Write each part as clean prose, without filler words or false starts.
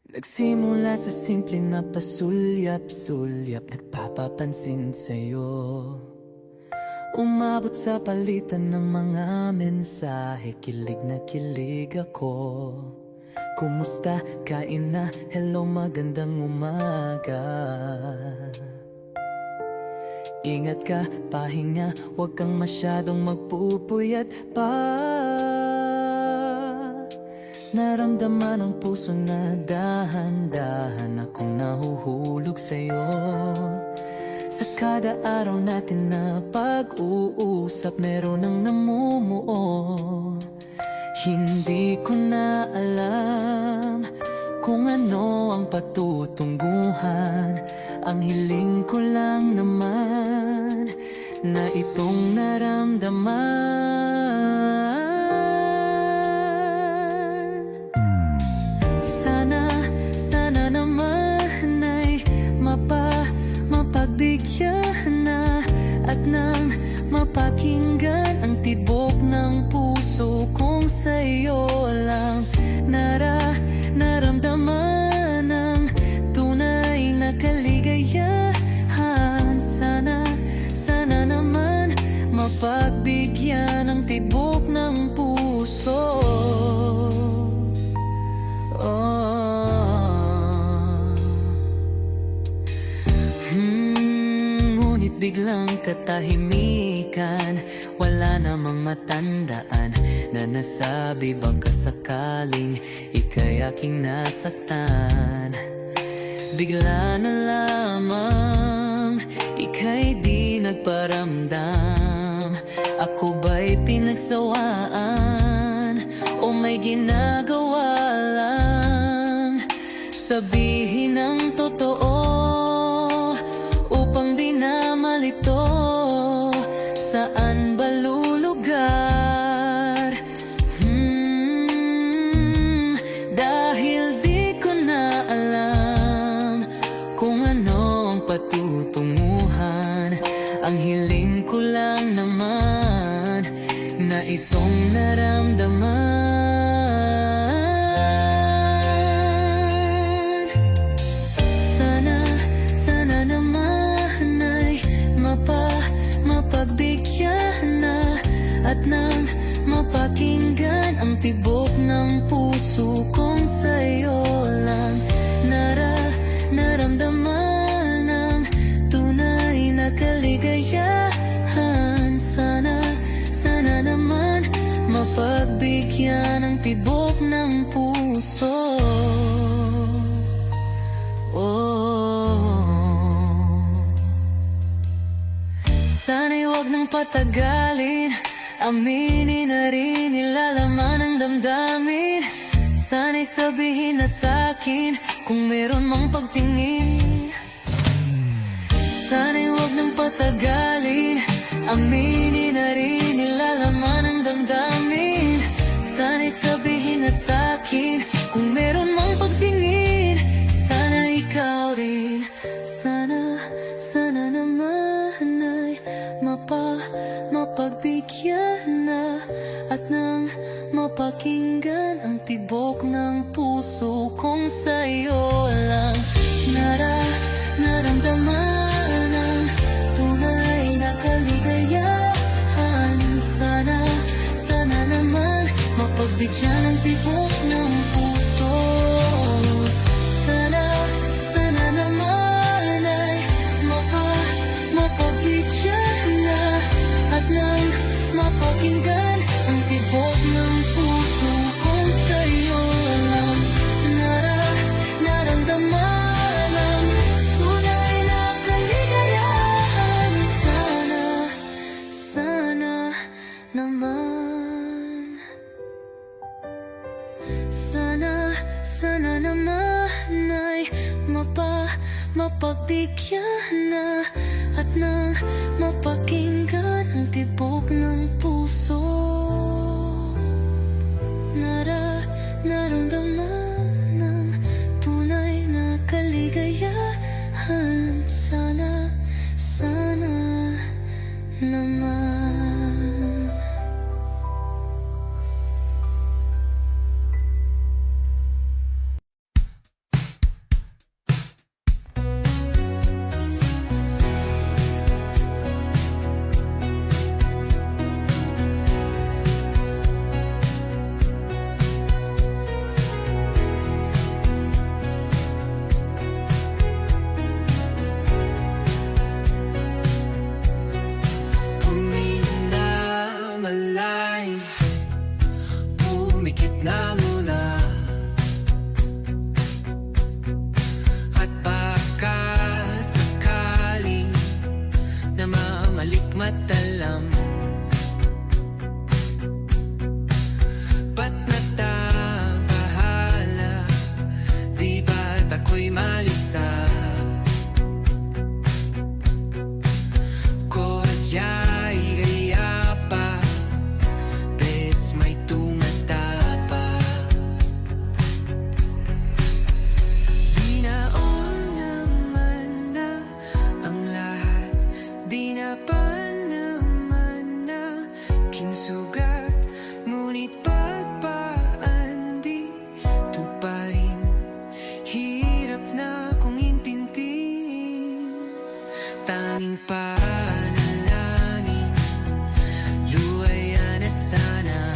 Nagsimula sa simple na pasulyap-sulyap, nagpapapansin sa'yo. Umabot sa palitan ng mga mensahe, kilig na kilig ako. Kumusta? Kain na? Hello, magandang umaga. Ingat ka, pahinga, huwag kang masyadong magpupuyat pa. Naramdaman ang puso na dahan-dahan akong nahuhulog sa'yo. Sa kada araw natin na pag-uusap, meron ang namumuo. Hindi ko na alam kung ano ang patutunguhan. Ang hiling ko lang naman na itong naramdaman. Sana naman ay mapagbigyan na at nang mapakinggan ang tibok ng puso kong sa'yo lang naramdaman ang tunay na kaligayahan. Sana naman mapagbigyan ang tibok ng puso. Ngunit biglang katahimikan, wala namang matandaan na nasabi baka sakaling ika'y aking nasaktan. Bigla na lamang ika'y di nagparamdam. Ako ba'y pinagsawaan o may ginagawa lang? Sabihin ang totoo upang di na malito. Saan ba lulugar? Dahil di ko na alam kung ano ang patutunguhan. Ang hiling ko lang naman na itong naramdaman. Sana naman ay mapagbigyan na at nang mapakinggan ang tibok ng puso kong sa'yo lang naramdaman ang tunay na kaligayahan. Sana naman mapagbigyan ang tibok ng puso. Sana'y huwag nang patagalin, aminin na rin nilalaman ng damdamin. Sana'y sabihin na sa'kin kung meron mang pagtingin. Sana'y huwag nang patagalin, aminin na rin nilalaman ng damdamin. Sana'y sabihin na sa'kin kung meron mang pagtingin. Sana ikaw rin, sana naman ay mapagbigyan na at nang mapakinggan ang tibok ng puso kong sa'yo lang naramdaman ang tunay na kaligayahan. Sana naman mapagbigyan ang tibok ng puso. Sana naman ay mapagbigyan na at nang mapakinggan ang tibok ng puso kong sa'yo lang naramdaman ang tunay na kaligayahan. Sana naman, sana naman ay mapagbigyan na at nang mapakinggan ang tibok ng puso. Naramdaman ang tunay na kaligayahan. Sana naman. at alam. Ba't natabahala? Di ba't ako'y malisa? Kodya'y gaya pa, bes may tumata pa. Binaon naman na ang lahat, di na pa naman na kinsugat. Ngunit pagpaan dito pa rin, hirap na kong intindihin. Tanging panalangin, luwaya na sana.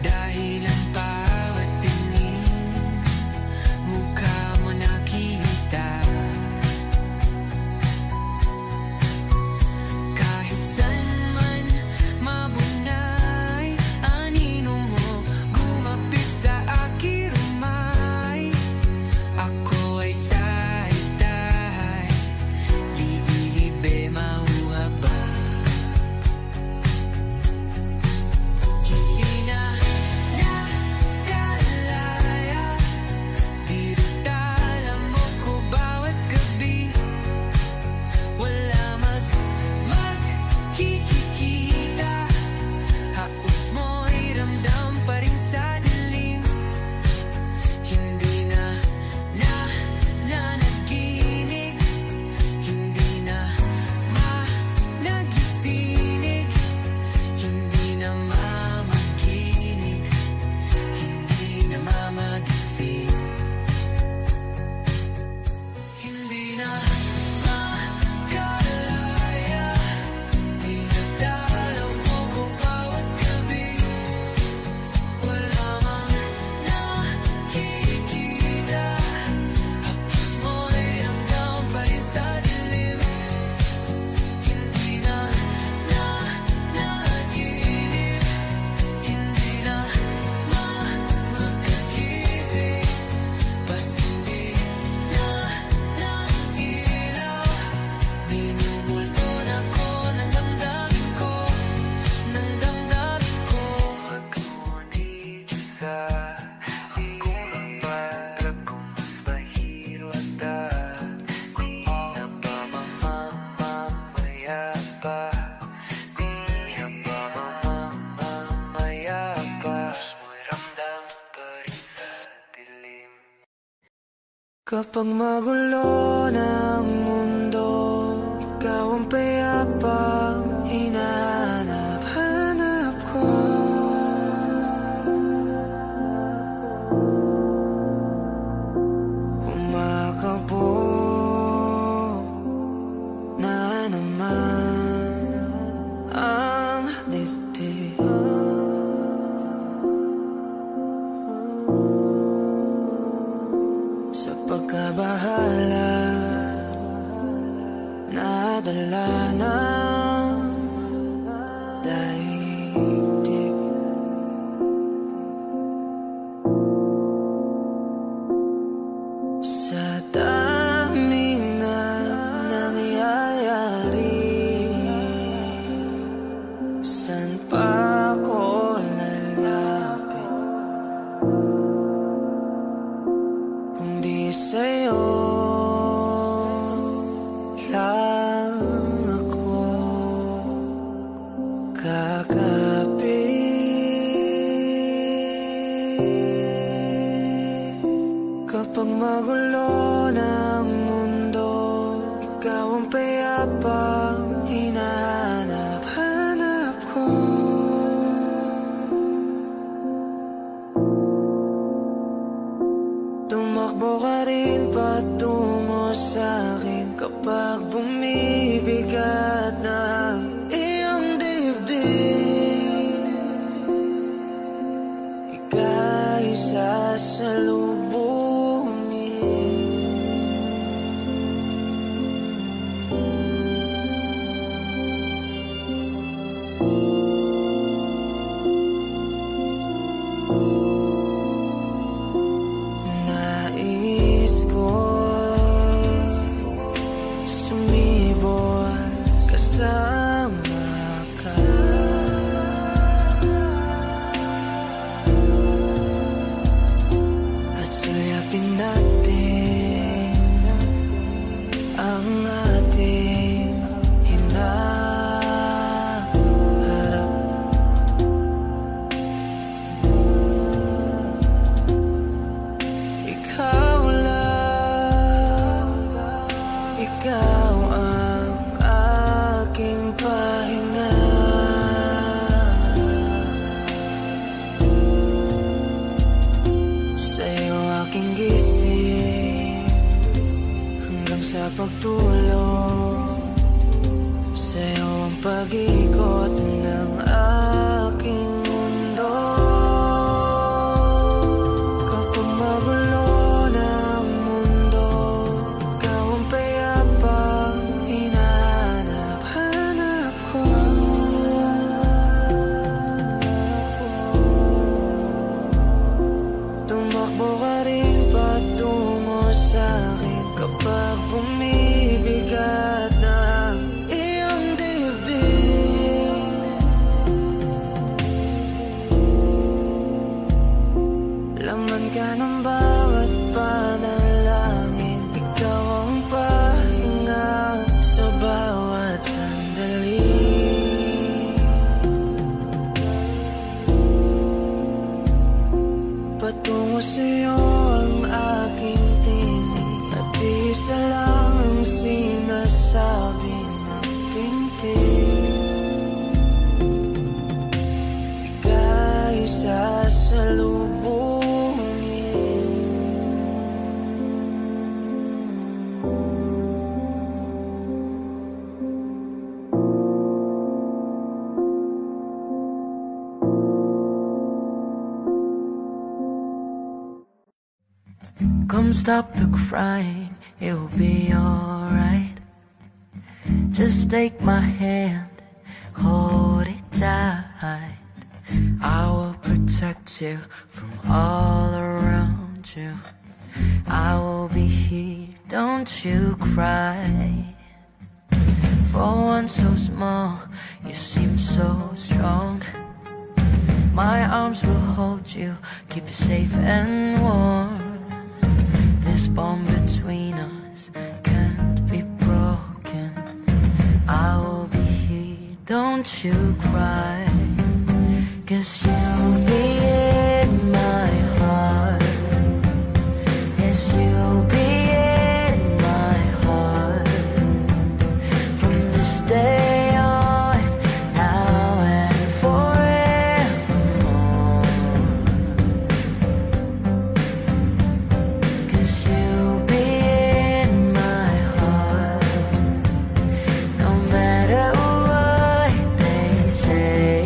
Dahil ang bawat tingin, mukha mo nakita. Kahit saan man mabunay, anino mo gumapit sa aking rumay. Ako ay tahay-tahay, libe mauha ba? Hindi na nakalaya, dirutala mo ko bawat gabi. Wala magkikita, haos mo'y ramdam pa rin sa dilim. Hindi na nanaginig, hindi na nagising, hindi na mamaginig, hindi na mamagising. Hindi na makalaya, dinadalaw mo ko bawat gabi. Wala mang nakikita, hapos mo'y ramdam pa rin sa dilim. Hindi na nanaginip, hindi na makagising, bas hindi na nailaw. Minumulto na ko ng damdamin ko, ng damdamin ko. Pag-ngunit sa dilim, para kung mas mahiro ata, di na ba mamamaya pa? Di na ba mamamaya pa? Mo'y ramdam pa rin sa dilim. Kapag magulo ng mundo, ikaw ang payapang hinahanap-hanap ko. Kumakabog na naman ang dibdib. Sa pagkabahala, nadala ng daigdig. Sa dami na nangyayari, saan pa ako lalapit kundi sa'yo lang ako kakapit. Kapag magulo ng mundo, ikaw ang payapang hinahanap-hanap ko. Tumakbo ka rin patungo sa'kin kapag bumibigat ng iyong dibdib. Ika'y sasalubungin. Nais ko sumilip pagtulong sa'yo ang pag-ikot ng aking mundo. Kapag magulo ng mundo, ikaw ang payapang hinahanap-hanap ko. Tumakbo ka rin patungo sa'kin kapag bumibigat na ang iyong dibdib. Laman ka ng bawat panalangin, ikaw ang pahinga sa bawat sandali. Patungo sa'yo ang aking tinig, at isa lang ang sinasabi ng pintig. Ika'y Come stop the crying, it will be alright. Just take my hand, hold it tight. I will protect you from all around you. I will be here, don't you cry. For one so small, you seem so strong. My arms will hold you, keep you safe and warm. This bond between us can't be broken. I will be here, don't you cry. 'Cause you'll be in my heart. Yes, you'll be in my heart. From this day on, now and forevermore. 'Cause you'll be in my heart. No matter what they say,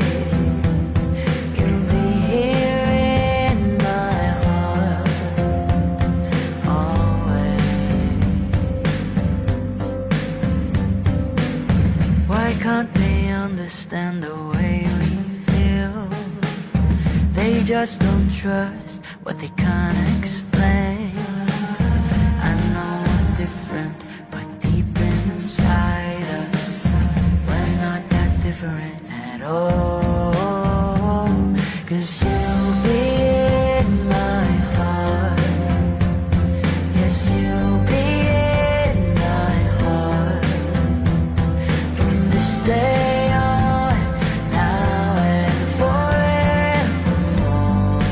you'll be here in my heart always. Why can't they understand the way we feel? They just don't trust what they can't explain. I know we're different, but deep inside us, we're not that different at all. 'Cause you'll be in my heart. Yes, you'll be in my heart. From this day on, now and forevermore.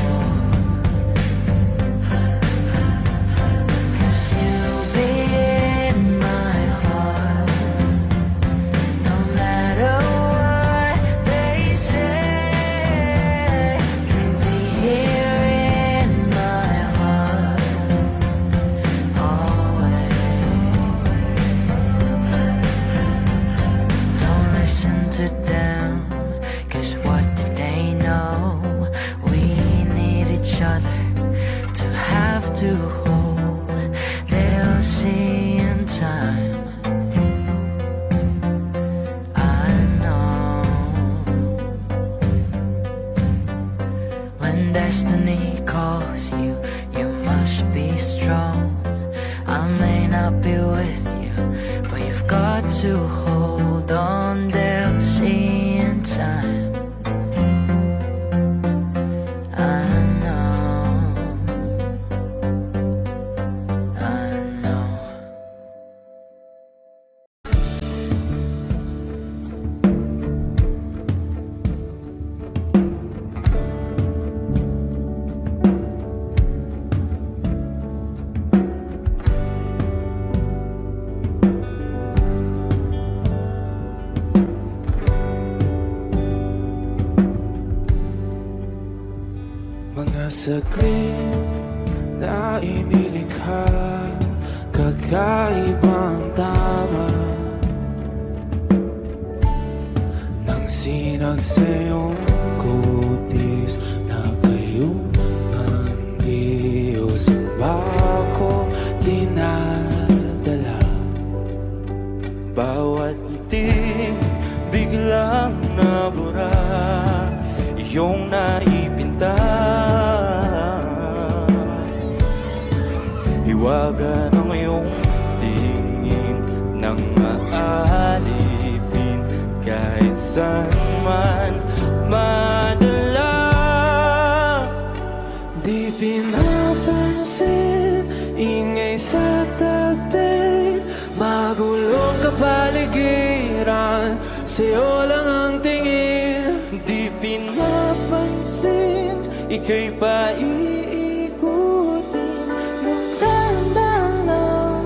'Cause you'll be in my heart. No matter what they say, you'll be here in my heart always. Don't listen to them, 'cause what do they know? We need each other to have to hold. They'll see in time, I know. When destiny calls you, you must be strong. I may not be with you, but you've got to hold on. They'll see in time, I know, I know. Mga saglit na inilikha, magkaibang tama nang sinag sa'yong kutis na kayo ang Diyos ang bako dinadala. Bawat ngiti biglang nabura, iyong naipinta. Hiwaga ng iyong tingin nang maalipin kahit saan man madala. Di pinapansin, ingay sa tabi, magulong kapaligiran, sa'yo lang ang tingin. Di pinapansin, ika'y paiikutin ng dahan-dahan lang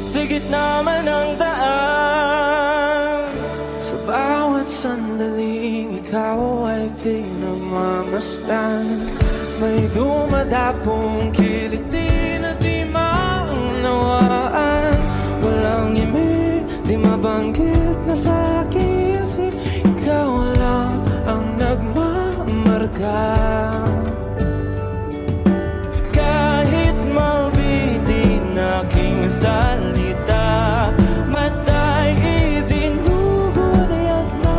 sa gitna man ng daan. Sa bawat sandaling ikaw ay pinagmamasdan, may dumadapong kiliti na di maunawaan. Walang imi, di mabanggit na sa aking isip, ikaw lang ang nagmamarka. Kahit mabitin aking salita, matay ibinubunayag na,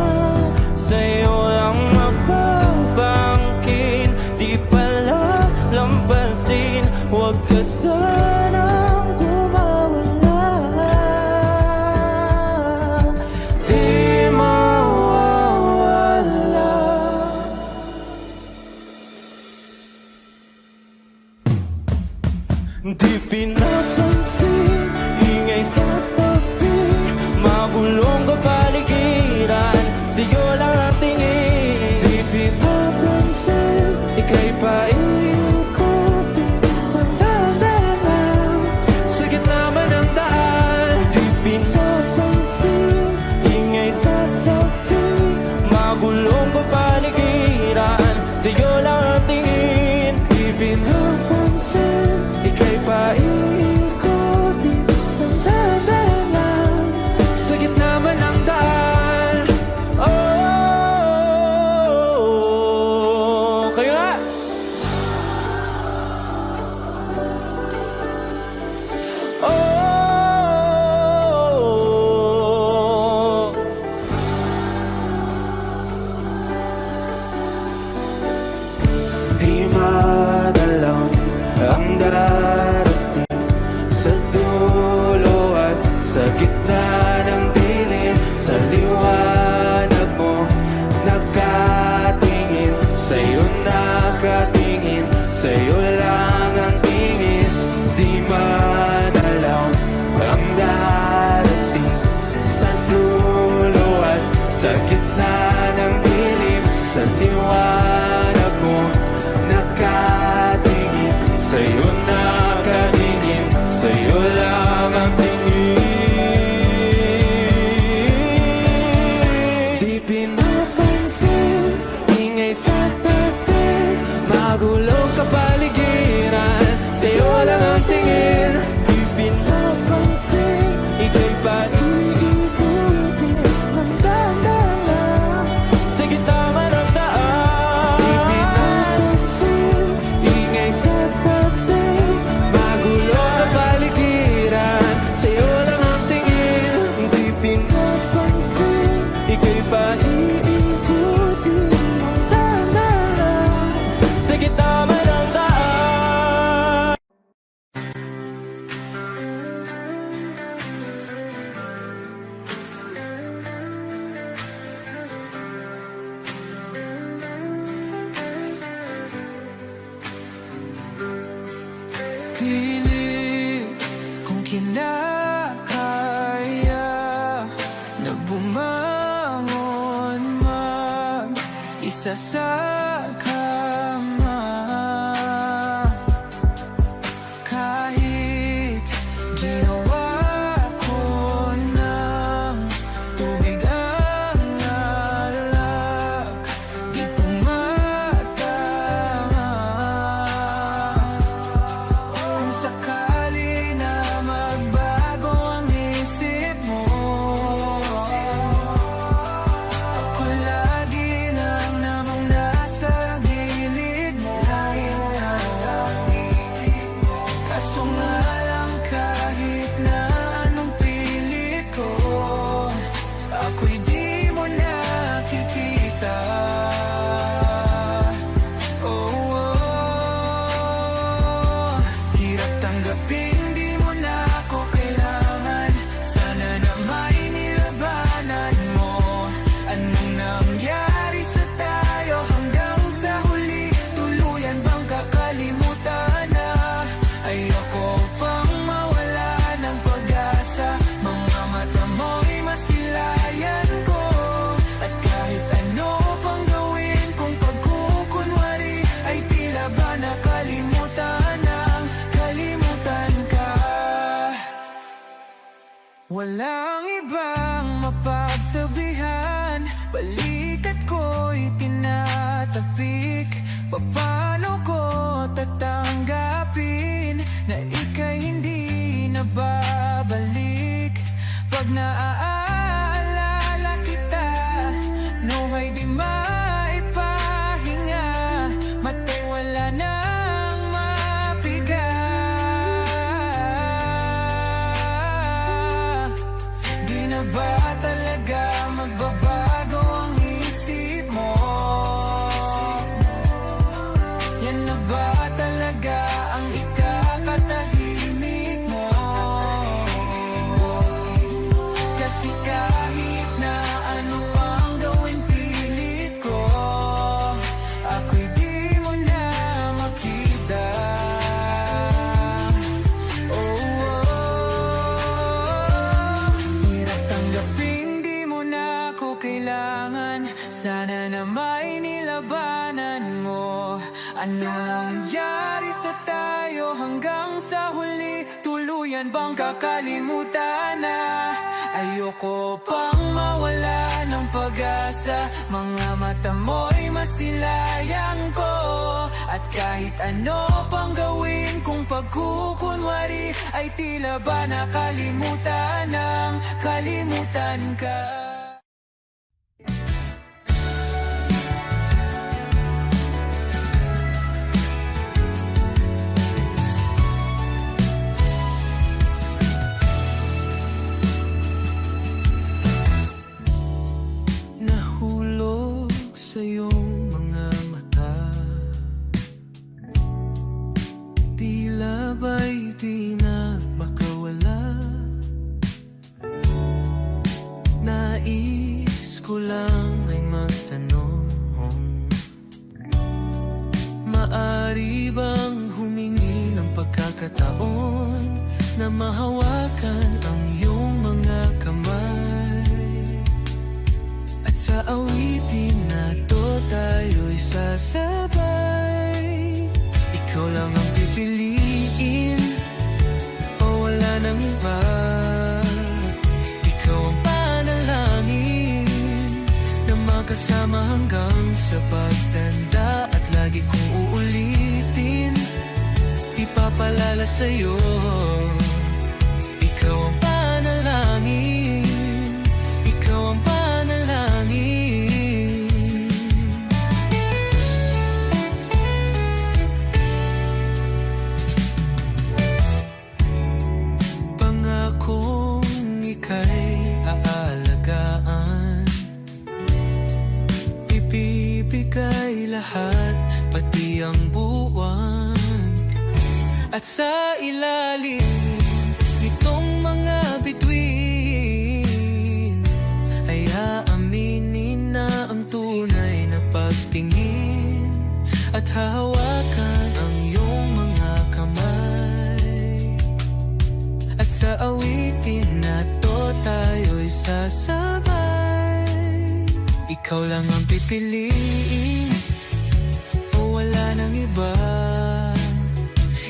sa'yo lang magbabangkin. Di pala lampasin, huwag ka sanang gumawala. Di mawawala. Di pinapansin, ingay sa tabi, magulong kapaligiran, sa'yo lang ang tingin. Di pinapansin, ika'y paiikutin ng dahan-dahan sa gitna man ng daan. Di pinapansin, ingay sa tabi, magulong kapaligiran, sa'yo lang ang tingin. Di pinapansin, ika'y paiikutin ng dahan-dahan sa gitna man ng daan. Oh, kayo nga. Oh, di madalang ang darating sa dulo at sa gitna ng dilim. Sa liwanag mo nakatingin, sa'yo nakatingin, sa'yo lang ang tingin. Di madalaw ang darating sa dulo at sa gitna ng dilim. Sa liwanag mo nakatingin, sa'yo nakatingin, sa'yo lang ang tingin. Di pinapansin, ingay sa tabi, magulong kapaligiran, sa'yo lang ang tingin. Di pinapansin, ika'y paiikutin ng dahan-dahan sa gitna man ng daan. Di pinapansin, ingay sa tabi, magulong kapaligiran, sa'yo lang ang tingin. Di pinapansin, ika'y paiikutin ng dahan-dahan sa gitna man ng daan. Pilit kung kinakaya na bumangon mag-isa sa kama. Kahit ginawa ko ng tubig ang alak, di tumatama. Kung sakali na magbago Walang ibang mapagsabihan, balikat ko'y tinatapik. Paano ko tatanggapin na ika'y hindi na babalik? Pag naaalala kita, luhay di maipahinga, matay wala nang mapiga. Di na ba talaga magbabago ang isip mo? Yan na ba talaga ang ikakatahimik mo? Kasi kahit na ano pang gawin pilit ko, ako'y di mo na makita. Hirap tanggapin di mo na ako kailangan. Sana na may nilabanan mo. Ano nangyari sa tayo hanggang sa huli? Tuluyan bang kakalimutan na? Ayoko pang mawala ng pag-asa. Mga mata mo'y masilayang ko. At kahit ano pang gawin kung pagkukunwari, ay tila ba nakalimutan ng kalimutan ka. Nahulog sa iyong mga mata, tila ba'y di na makawala. Nais ko lang ay magtanong, maari bang humingi ng pagkakataon na mahawakan ang iyong mga kamay? At sa awitin na to tayo'y sasabay. Ikaw lang ang pipiliin, o wala nang iba. Ikaw ang panalangin na magkasama hanggang sa pagtanda. At lagi kong uulitin, ipapalala sa'yo. Ikaw ang panalangin, ikaw ang panalangin. Pangakong ika'y aalagaan, ibibigay lahat, pati ang buwan. At sa ilalim nitong mga bituin, ay aaminin na ang tunay na pagtingin. At hahawakan ang iyong mga kamay. At sa awitin na to tayo'y sasabay. Ikaw lang ang pipiliin, o wala nang iba.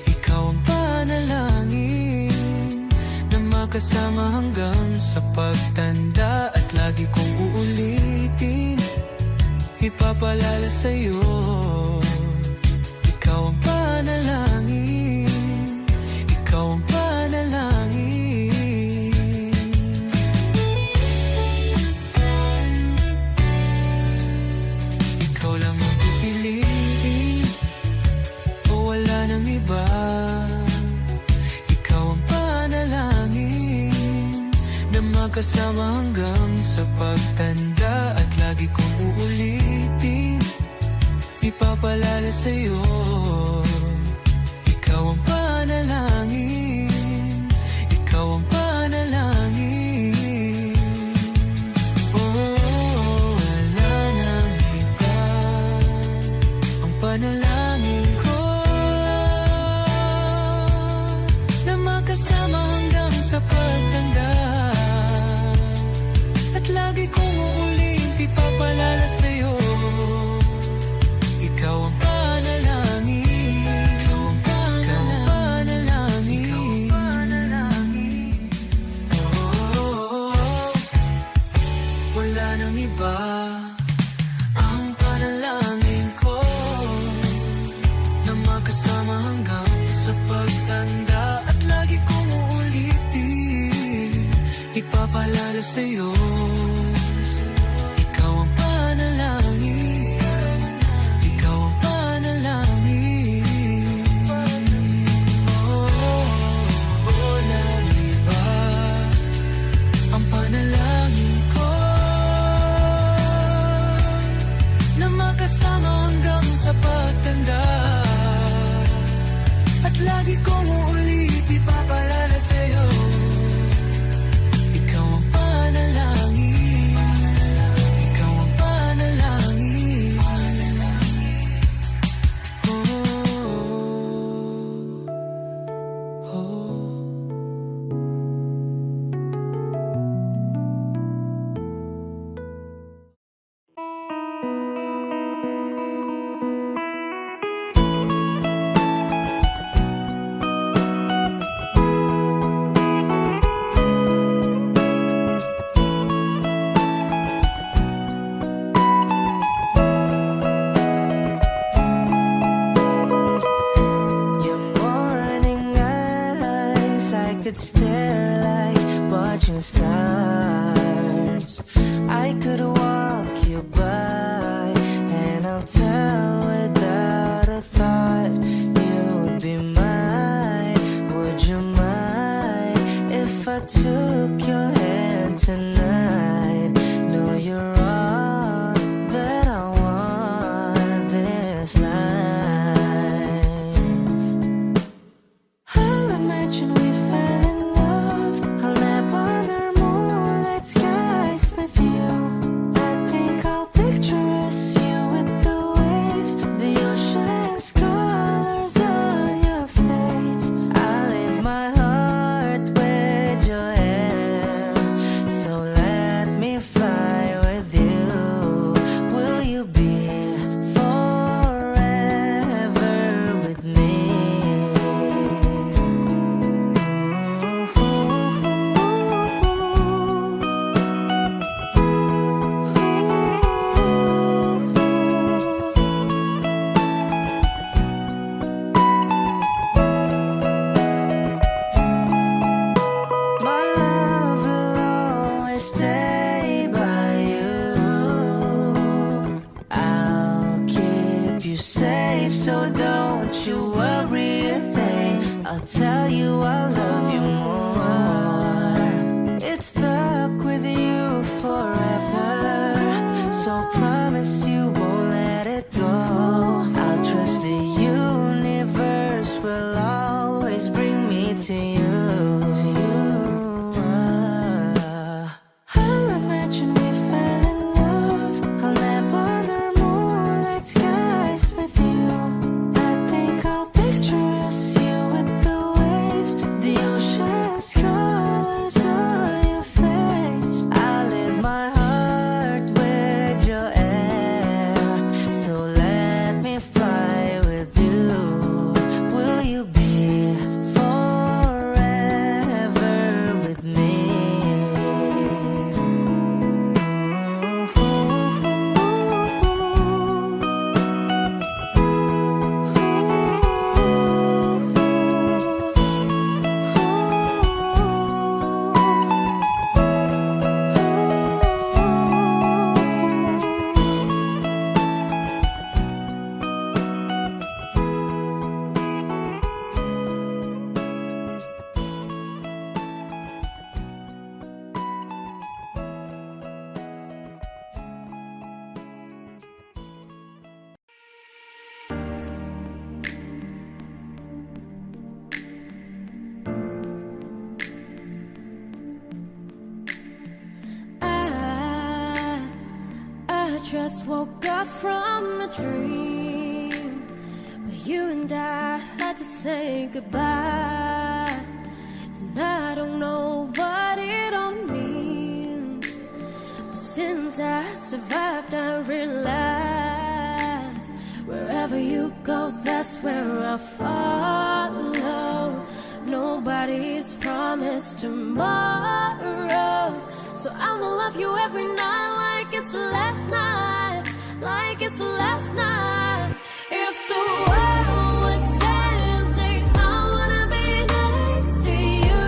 Ikaw ang panalangin na makasama hanggang sa pagtanda. At lagi kong uulitin, ipapalala sa'yo. Ikaw ang panalangin, ikaw ang panalangin. Ikaw lang ang pipiliin, o wala nang iba. Ikaw ang panalangin na magkasama hanggang sa pagtanda. At lagi kong uulitin, ipapalala sa'yo. Ikaw ang panalangin, ikaw ang panalangin. Oh, wala nang iba, ang panalangin ko na makasama hanggang sa pagtanda. At lagi kong uulit, ipapalala sa'yo. Ikaw ang panalangin. sa'yo. Ikaw ang panalangin, ikaw ang panalangin. Nag-iba ang panalangin ko na makasama hanggang sa pagtanda. At lagi kong ulit ipapalala sa'yo. Ikaw ang panalangin, ikaw ang panalangin. Your morning eyes, I could stare like watching stars. I could walk you by, and I'll tell without a thought you'd be mine. Would you mind if I took your hand tonight? No, you're all that I want this life. I'll imagine we fell in love. I'll nap under moonlit skies with you. I think I'll picture us, you with the waves, the ocean's colors on your face. I leave my heart with your hair, so let me fly with you. Will you be forever with me? My love will always stay by you. I'll keep you safe, so don't you worry a thing. I'll tell you I love you more. It's stuck with you forever, so promise you won't let it go. I'll trust the universe will always bring me to you. I'll imagine we fell in love. I'll nap under moonlit skies with you. I think I'll picture us, you with the waves, the ocean's colors on your face. I leave my heart with your air, so let me fly with you. Will you be forever with me? I just woke up from a dream where you and I had to say goodbye. And I don't know what it all means, but since I survived, I realized wherever you go, that's where I'll follow. Nobody's promised tomorrow, so I'ma love you every night like it's the last night, like it's the last night. If the world was empty, I wanna be next to you.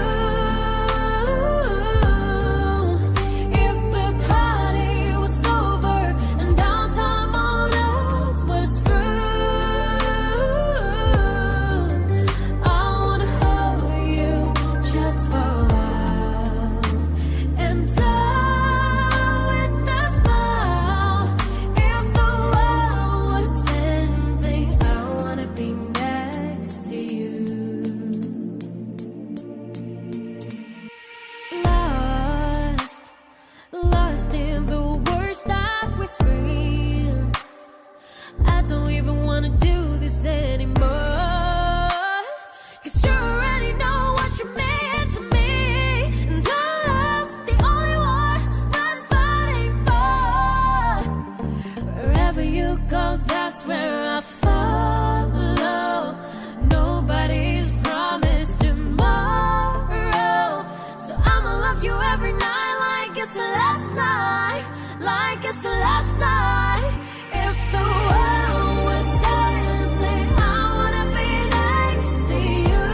it's the last night, like it's the last night. If the world was ending, I wanna be next to you.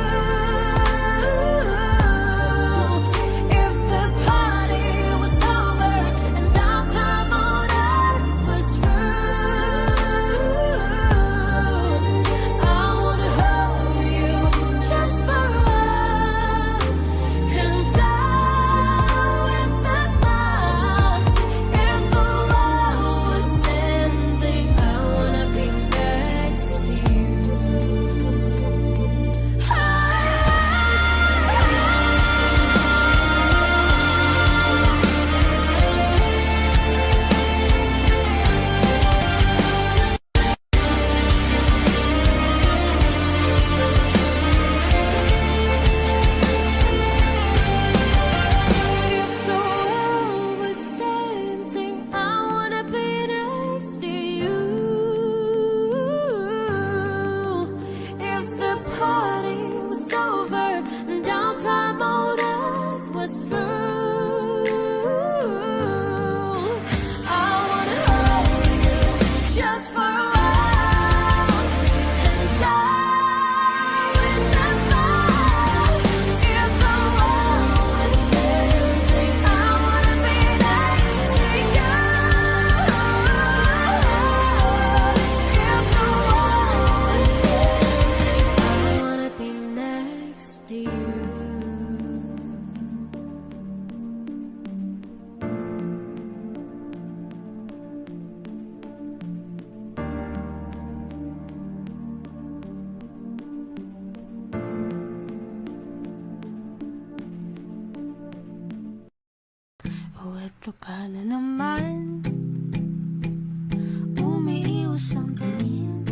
If the party was over and downtown Monaco was through, I wanna hold you just for a while and die with a smile. If the world was ending, I wanna be next to you. If the world was ending, I wanna be next to you. If the party was over and downtown Monaco was through, I wanna hold you just for a while and die with a smile. If the world was ending, I wanna be next to you. If the world was ending, I wanna be next to you. O eto ka na naman, umiiwas ang tingin,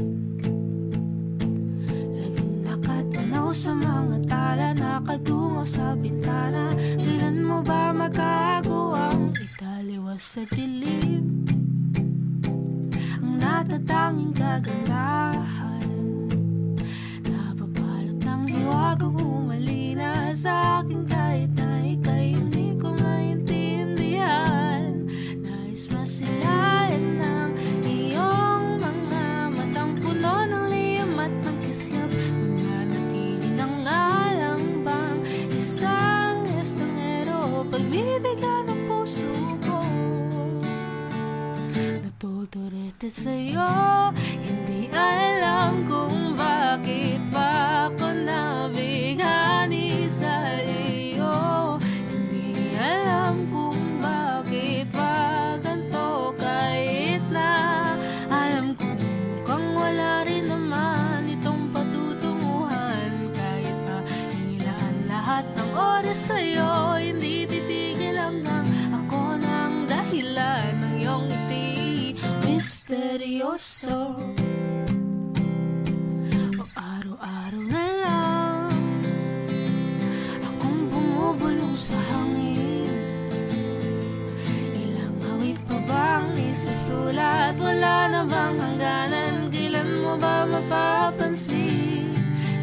laging nakatanaw sa mga tala, nakadungaw sa bintana. Kailan mo ba magagawang italiwas sa dilim ang natatanging kagandahan? Nababalot ng hiwaga, humalina sa akin kahit na ika'y hindi ko maintindihan. Nais masilayan ng iyong mga matang puno ng liyam at ng kislap. Mananatili ng alang bang isang estranghero, pagbibigyan ng puso ko. Natuturete sa'yo, hindi alam kung bakit ba ako nabighani sa iyo. Hindi alam kung bakit ba ganito, kahit na alam ko mukhang wala rin naman itong patutunguhan. Kahit pa ilaan lahat ng oras sa'yo, hindi titigil hanggang ako ng dahilan ng iyong ngiti misteryoso. O araw-araw na lang akong bumubulong sa hangin. Ilang awit pa bang isusulat? Wala na bang hangganan? Kailan mo ba mapapansin?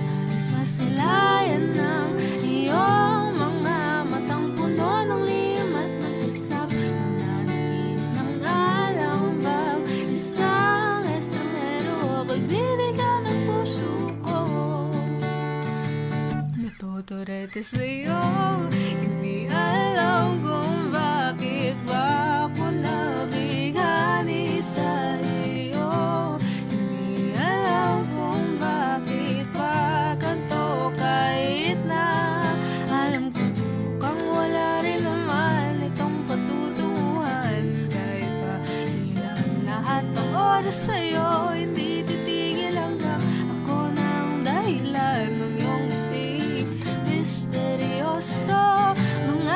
Nais masilayan ng iyong mga matang puno ng liyam at ng kislap. Nananatili ng alang bang isang estranghero, pagbibigyan ng puso ko. Natuturete sa'yo, hindi alam kung bakit ba ako nabighani sa iyo. Hindi alam kung bakit ba ganito, kahit na alam ko mukhang wala rin naman itong patutunguhan. Kahit pa ilan lahat ng oras sa'yo, hindi titigil hanggang ako ng dahilan ng iyong ngiti misteryoso. Mga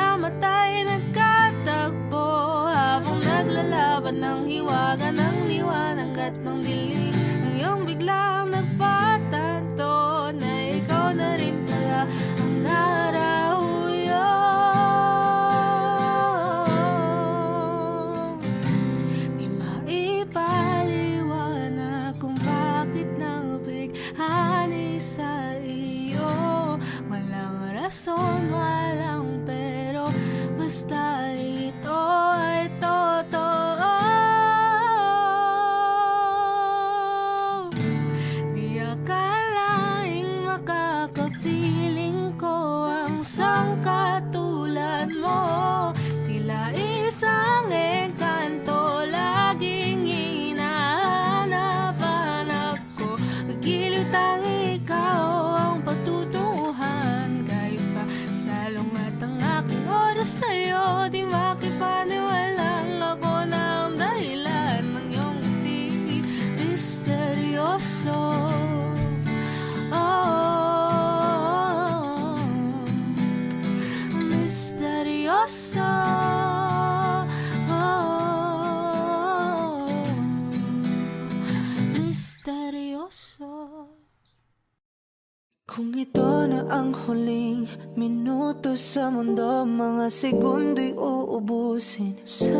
Kung ito na ang huling minuto sa mundo, mga segundo'y uubusin. Sa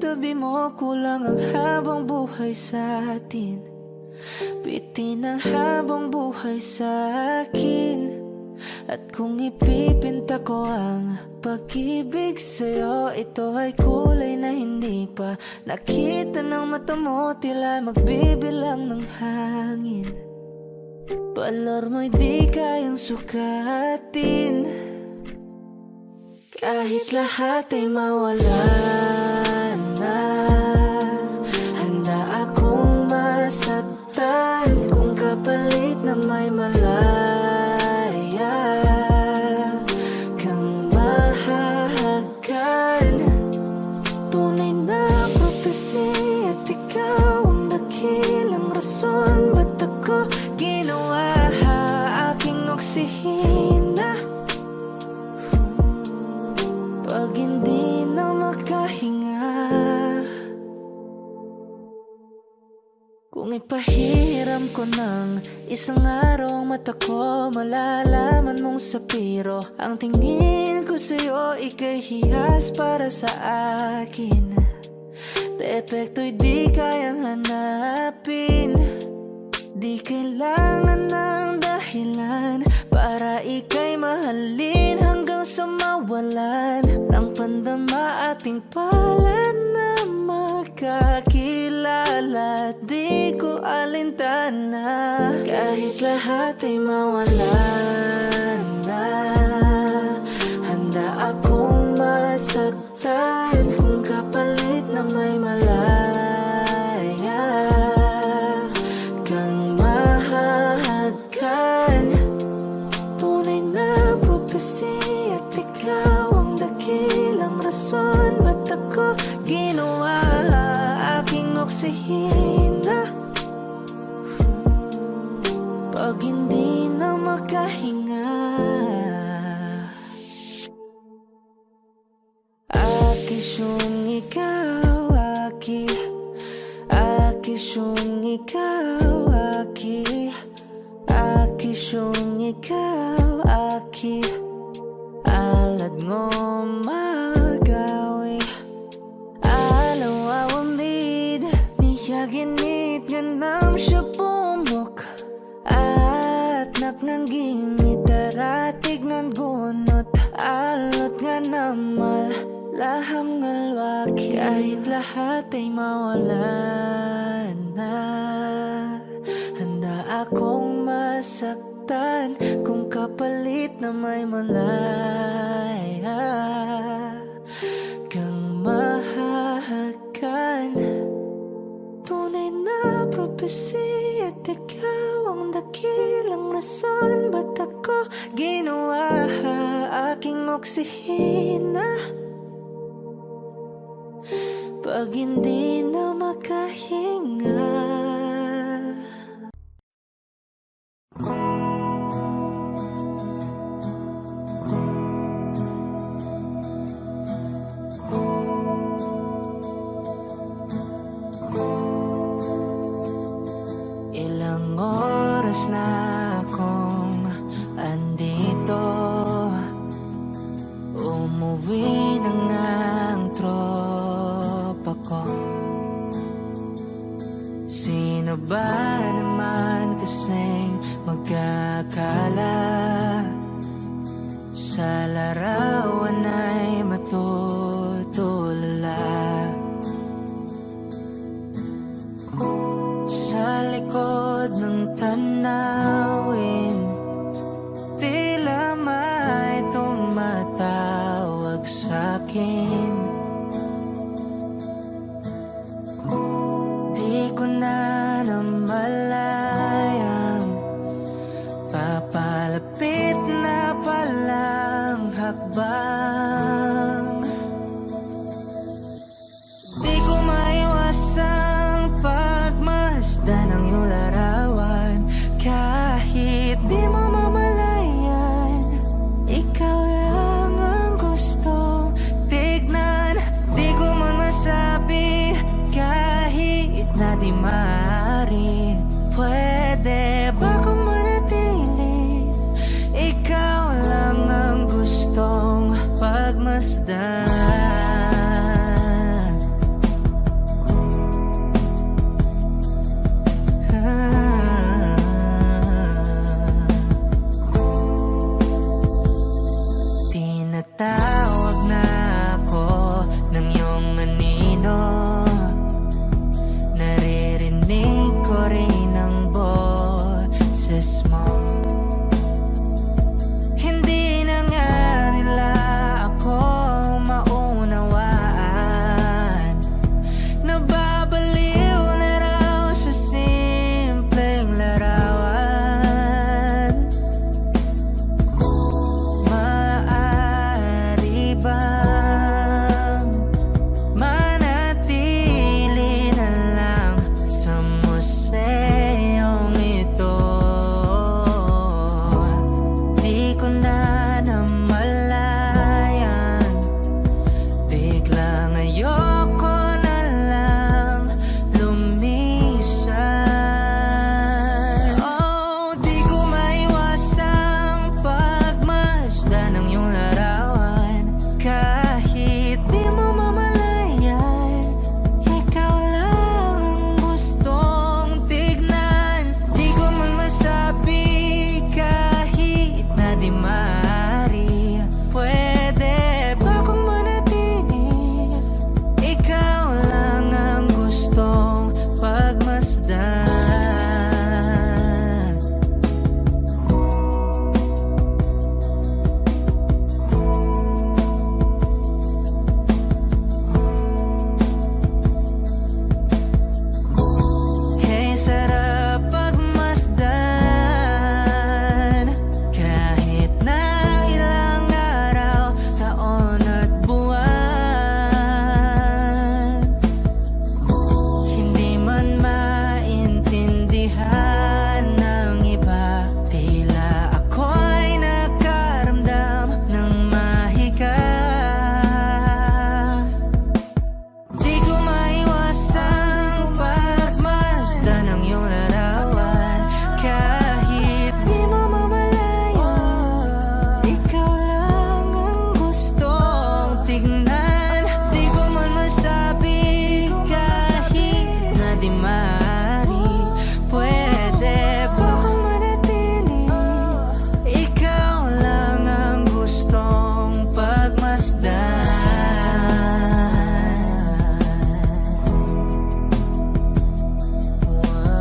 tabi mo kulang ang habang buhay sa atin. Bitin ang habang buhay sa akin. At kung ipipinta ko ang pag-ibig sa'yo, ito ay kulay na hindi pa nakita ng mata mo, tila magbibilang ng hangin. Balor mo'y di kayang sukatin. Kahit lahat ay mawala na, handa akong masaktan kung kapalit na may malaya kang mahahagan. Tunay na prophecy at ikaw ang dakilang rason ba't ako ginawa aking oksihina. Pag hindi na makahinga, kung ipahiram ko ng isang araw ang mata ko, malalaman mong sapiro ang tingin ko sa'yo, ika'y hiyas para sa akin. Depekto'y di kayang hanapin. Di kailangan ng dahilan para ika'y mahalin hanggang sa mawalan ng pandama ating palad na magkakilala. Di ko alintana kahit lahat ay mawalan na, handa akong masaktan kung kapalit na may malaya kang mahahagan. Tunay na prophecy at ikaw ang dakilang rason ba't ako ginawa aking oksihina. Pag hindi na makahinga, akisyong ikaw, akisyong ikaw, akisyong ikaw, alad ngo magawi, alaw awamid, niyaginit nga nam siya pumok, at napnang gimit, aratig ng gunot, alot nga namal, laham ngalwaki. Kahit lahat ay mawalan na, handa akong masaktan kung kapalit na may malaya kang mahahagan. Tunay na prophecy at ikaw ang dakilang rason ba't ako ginawa aking oksihina. Pag hindi na makahinga, ilang oras na akong andito, umuwi na nga ang tropa ko. Sino ba naman kasing magkakala sa larawan ay matutulala? Sa likod ng tanawin, tila may tumatawag sa'kin. Di ko na namalayang papalapit na palang hakbang. Di ko maiwasang pagmasdan ng iyong larawan. Kahit di mo mamalayan, ikaw lang ang gustong tignan. Di ko man masabi kahit na di maaari, pwede ba kung manatili di maaari. Pwede ba kung manatili? Ikaw lang ang gustong pagmasdan. Kay sarap pagmasdan, kahit na ilang araw, taon at buwan. Hindi man maintindihan ng iba, tila ako'y nakaramdam ng mahika. Di ko maiwasan pagmasdan ng iyong larawan. Kahit di mo mamalayan, ikaw lang ang gustong tignan. Di ko man masabi kahit na di maaari. Pwede ba kung manatili? Ikaw lang ang gustong pagmasdan.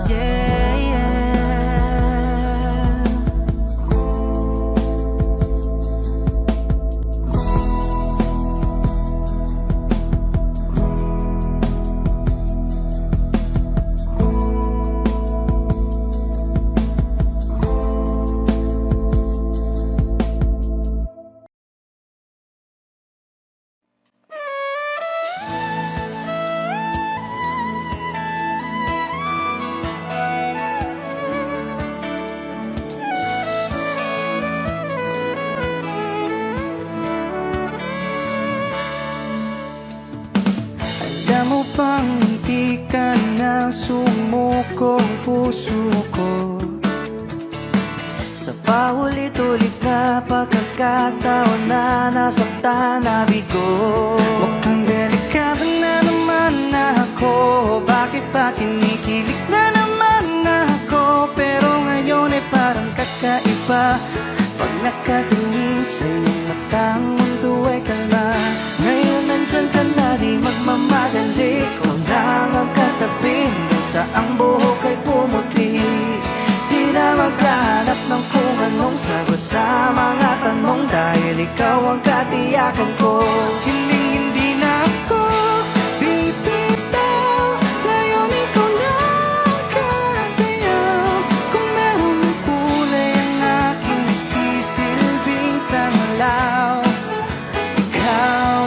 Yeah, yeah. Alam mo bang hindi ka na sumukong puso ko? Sa paulit-ulit na pagkakataon na nasaktan na bigo. Mukhang delikado na naman ako. Bakit ba kinikilig na naman ako? Pero ngayon ay parang kakaiba. Pag nakatingin sa iyong mata, ang mundo ay kalma. Ngayon nandyan ka na, di magmamadali. Kung lang ang katabi mo sa ang buhok ay pumuti. Di na maghanap ng kung anong sagot sa mga tanong, dahil ikaw ang katiyakan ko. Hindi na ako bibitaw. Ngayon ikaw na kasayaw. Kung meron ng kulay ang aking nagsisilbing tanglaw, ikaw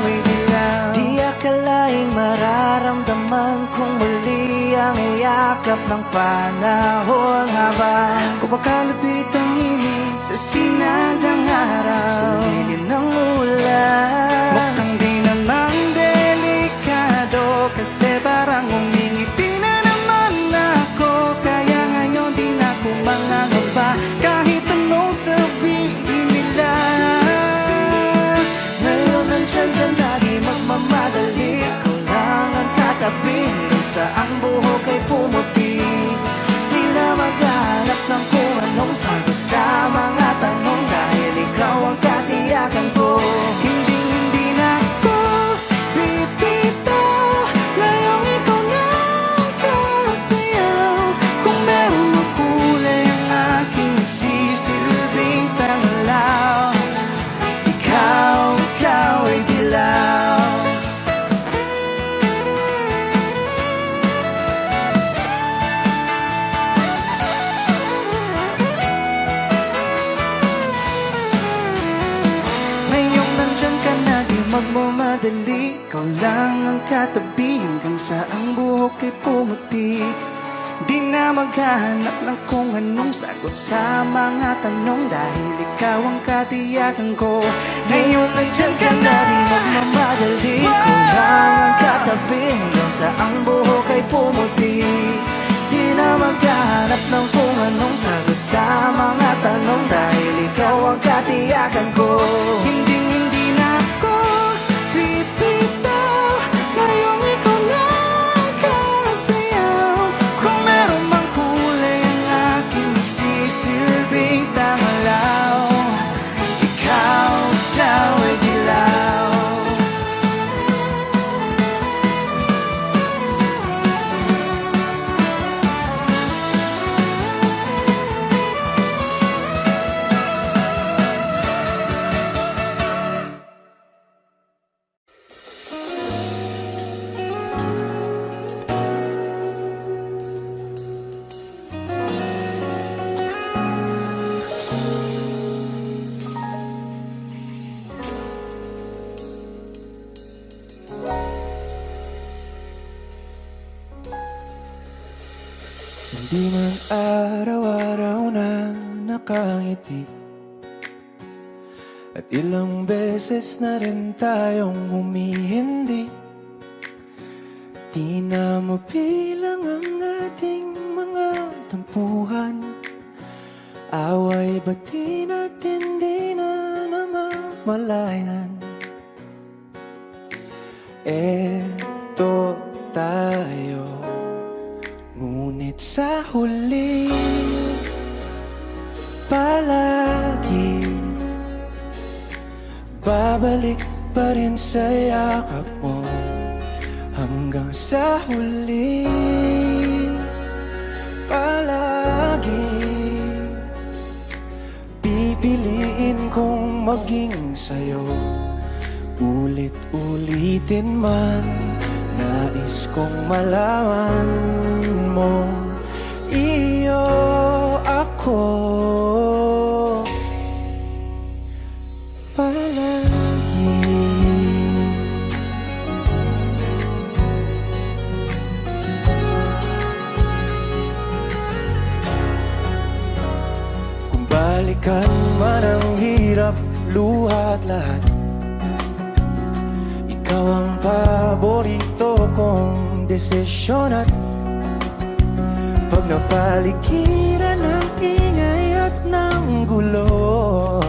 ay dilaw. Di akalaing mararamdaman kung muli ang iyakap ng panahon habang Kumakalapit ang init sa sinagang araw, sa lilim ng ulan. mukhang di namang delikado, kasi parang umingiti na naman ako. Kaya ngayon di na ako mangangamba, kahit anong sabihin nila. Ngayon nandyan ka na, di magmamadali. Kung lang ang katabi mo sa ang buhok ay pumuti. Di na maghanap ng kung anong sagot sa mga tanong, dahil ikaw ang katiyakan ko. Hindi na ako bibitaw. Ngayon ikaw na kasayaw. Kung meron ng kulay ang aking nagsisilbing tanglaw, ikaw ay dilaw. Ngayong nandyan ka na, di magmamadali. Ikaw lang ang katabi hanggang sa ang buhok ay pumuti. Di na maghahanap ng kung anong sagot sa mga tanong, dahil ikaw ang katiyakan ko. Ngayon nandyan ka na, di magmamadali. Kung lang ang katabi hanggang sa ang buhok ay pumuti. Di na maghahanap ng kung anong sagot sa mga tanong, dahil ikaw ang katiyakan ko. Hindi na ako bibitaw. Ngayong ikaw na kasayaw. Kung meron mang kulay ang aking nagsisilbing tanglaw, Di man araw-araw na nakangiti, at ilang beses na rin tayong humihindi. Di na mabilang ang ating mga tampuhan, away bati natin di na namamalayan. Eto tayo, ngunit sa huli palagi babalik pa rin sa yakap mo. Hanggang sa huli palagi pipiliin kong maging sa'yo. Ulit-ulitin man, nais kong malaman mo, iyo ako palagi. Kung balikan man ang hirap, luha at lahat, ikaw ang paborito kong desisyon. At pag napaligiran ng ingay at ng gulo,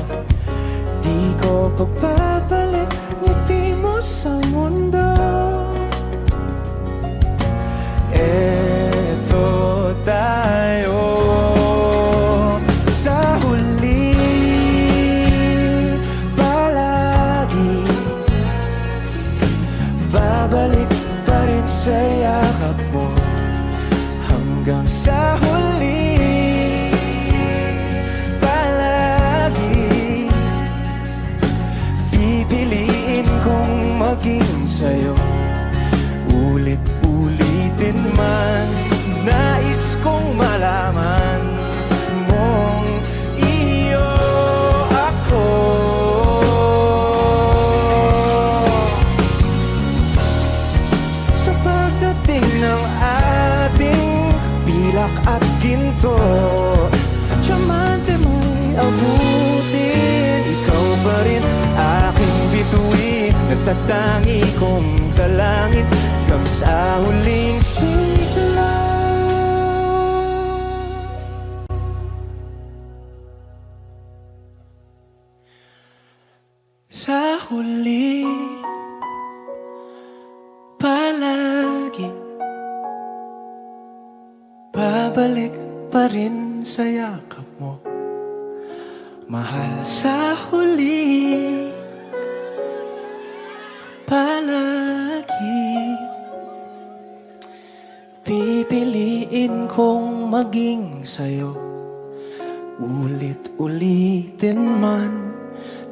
di ko pagpapalit ngiti mo sa mundo. Eto tayo sa huli palagi, babalik pa rin sa yakap mo. Hanggang sa huli palagi pipiliin kong maging sa'yo. Ulit-ulitin man, nais kong malaman mong iyo ako. Sa pagdating ng ating pilak at ginto, tiyamante mo'y abutin. Ikaw pa rin aking bituin, nagtatangi kong dalangin hanggang sa huling sigla. Sa huli palagi babalik pa rin sa yakap mo, mahal. Sa huli palagi pipiliin kong maging sa'yo. Ulit-ulitin man,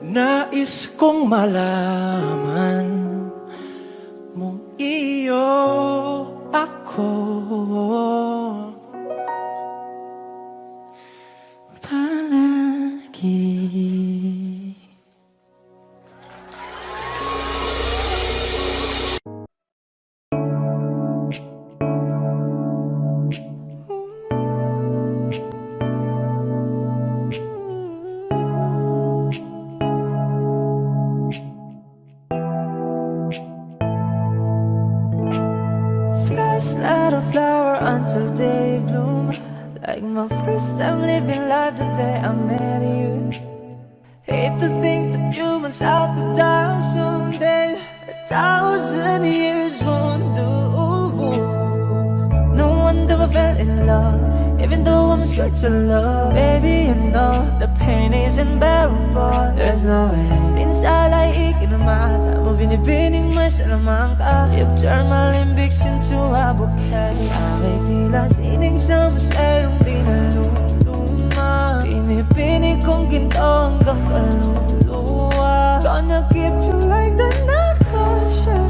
nais kong malaman mong iyo ako palagi. First not a flower until day bloom, like my first time living life the day I met you. Hate to think that humans out to die someday, 1,000 years won't do. No wonder I fell in love, even though I'm scared to love. Baby, you know the pain is unbearable. There's no way minsan ay ikinamata mo, binibining mo sa lamang ka. You've turned my limbics into a bouquet. Away tila sining sa masayong pinaluluma, pinipinig kong ginto hanggang kaluluwa. Gonna keep you like the narcosya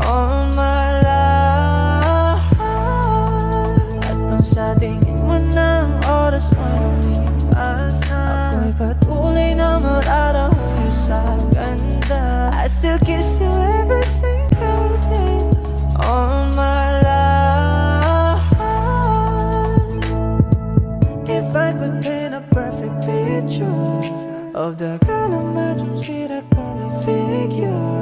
all my life. At nung sa tingin mo ng oras mo lumipas na, ako'y patuloy na mararahuyo sa ganda. I still kiss you every single day all my life. of the kind of magic shit I can't figure.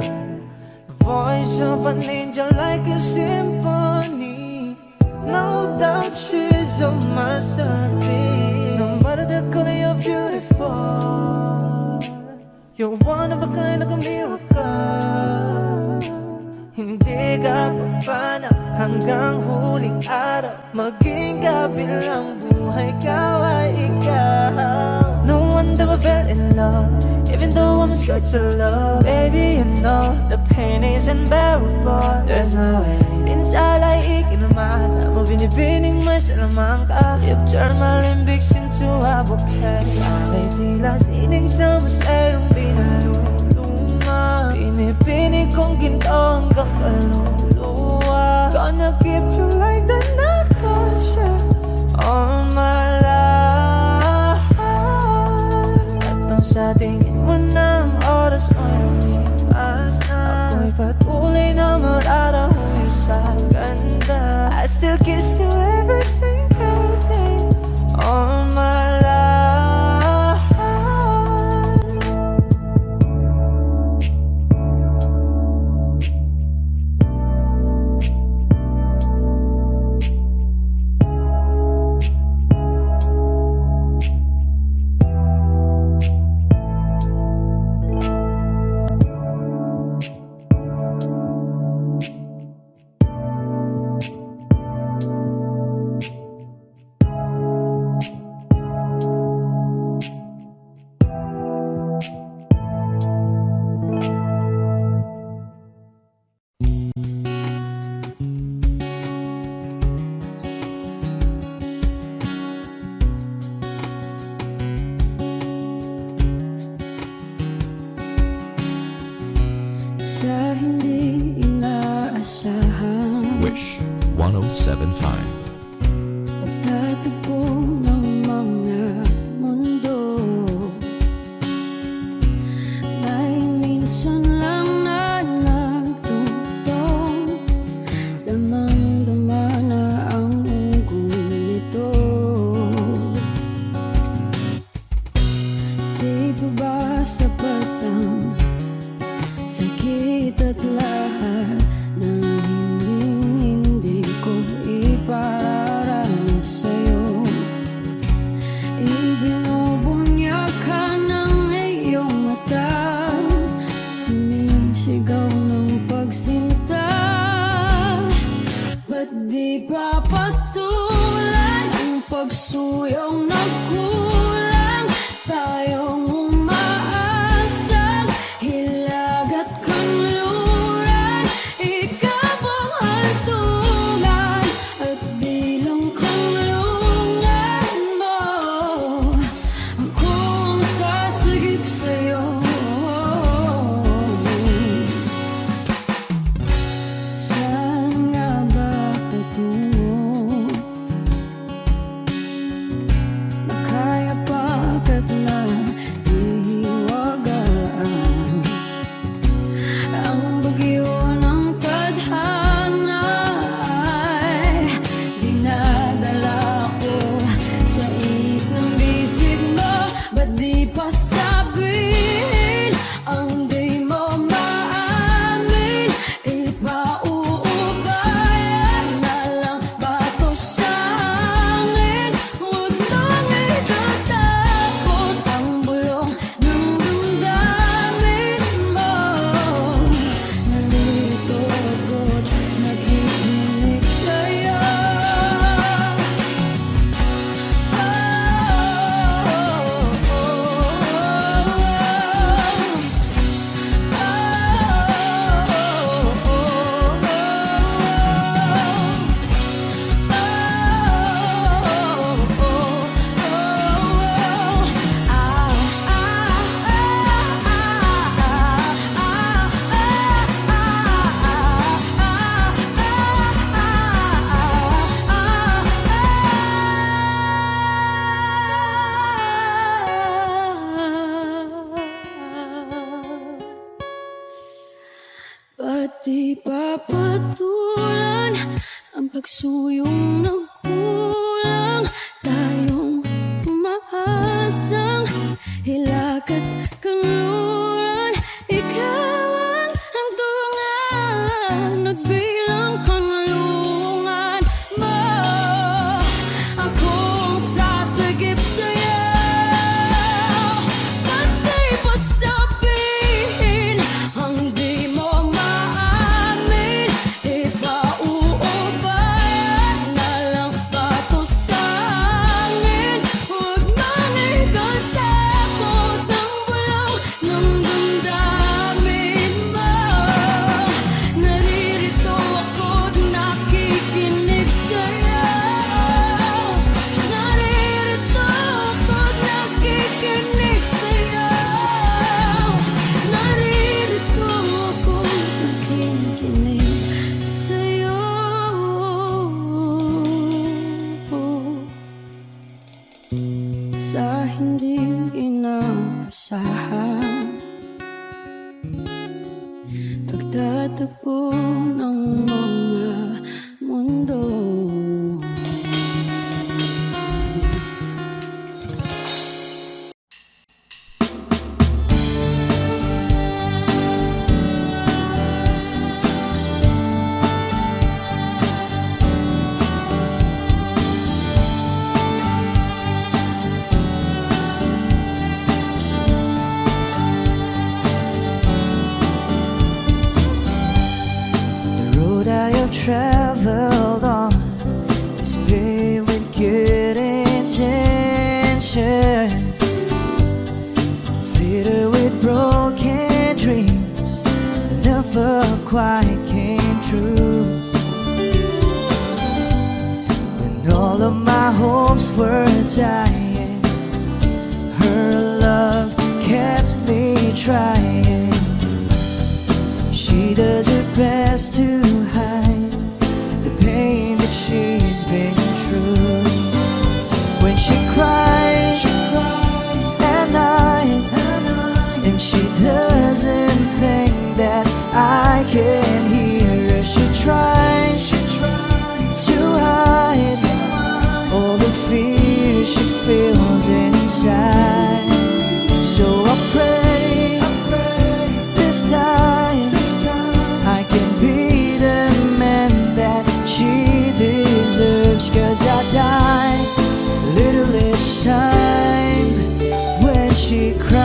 The voice of an angel like a symphony. No doubt she's a masterpiece. No matter the color, you're beautiful. You're one of a kind, like a miracle. Hindi ka papana hanggang huling araw. Maging kabilang buhay ka ay ikaw. No wonder I fell in love, even though I'm scared to love. Baby, you know the pain is unbearable. There's no way inside ay ikinamata mo. Binibining may salamang ka. You've turned my limbics into a bouquet. Alay tila sining sa masayong binaluluma. Binibining kong ginto hanggang kaluluwa. Gonna keep you like the narcosya all my life. Sa tingin mo ng oras ay lumipas na. Ako'y patuloy na mararahuyo sa ganda. I still kiss you every single day all my life. Sa hindi inaasahan, Wish 1075. pagtatagpo ng mga mundo, may minsan lang na nagtutong. Damang-dama na ang unggoy nito. Di pa ba sapat ang sakit at lahat ng hindi ko ipararanas sa'yo? Ibinubunya ka ng iyong mata, sumisigaw ng pagsinta. Ba't di pa patulan ang pagsuyong nagkulang? Tayong umaasang hilag at kanluran. Ikaw ang hantungan at bilang kanlungan mo. Ako ang sasagip sa'yo. Saan nga ba patungo? Nakaya pagkat na ihiwagaan ang bagyo ng tadhana ay dinadala ko sa init ng bisig mo. Ba't di pa sabihin ang di mo maamin? Ipauubayan na lang ba to sa amin? Huwag nang itatakot ang bulong ng damdamin mo. Nalito ako't nakikinig sa'yo. Pati papatulan ang pagsuyong nagkulang. Tayong umaasang hilag Pagkat kanluran, ikaw ang hantungan. Nagbilang kanlungan mo, akong sasagip sa'yo. Pati pa sabihin, ang di mo maamin. Ipauubayan na lang ba to sa'min? Huwag manigal sa takot ng bulong ng damdamin mo. Naririto ako't nakikinig sa'yo. Naririto ako't nakikinig sa'yo. Naririto ako't nakikinig sa'yo. Sa hindi inaasahan, pagtatagpo ng mga mundo. The road I have traveled on is paved with good intentions. It's littered with broken dreams that never quite came true. When all of my hopes were dying, her love kept me trying. She does her best to hide the pain that she's been through. When she cries at night, and she doesn't think that I can hear her, she tries to hide all the fear she feels inside. So I pray this time I can be the man that she deserves. 'Cause I die a little each time when she cries.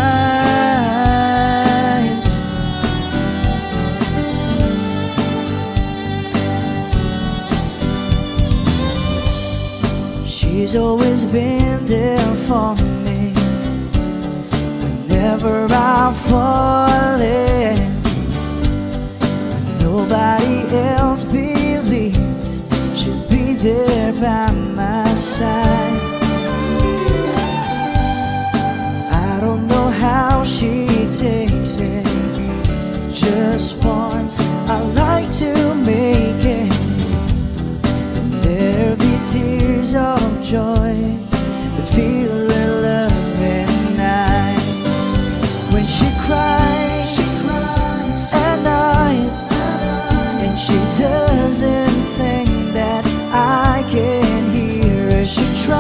She's always been there for me whenever I fall in. Nobody else believes she'll be there by my side. I don't know how she takes it. Just once I like to make it, and there be tears of joy that feel her love and eyes. When she cries at night, and she doesn't think that I can hear her, she tries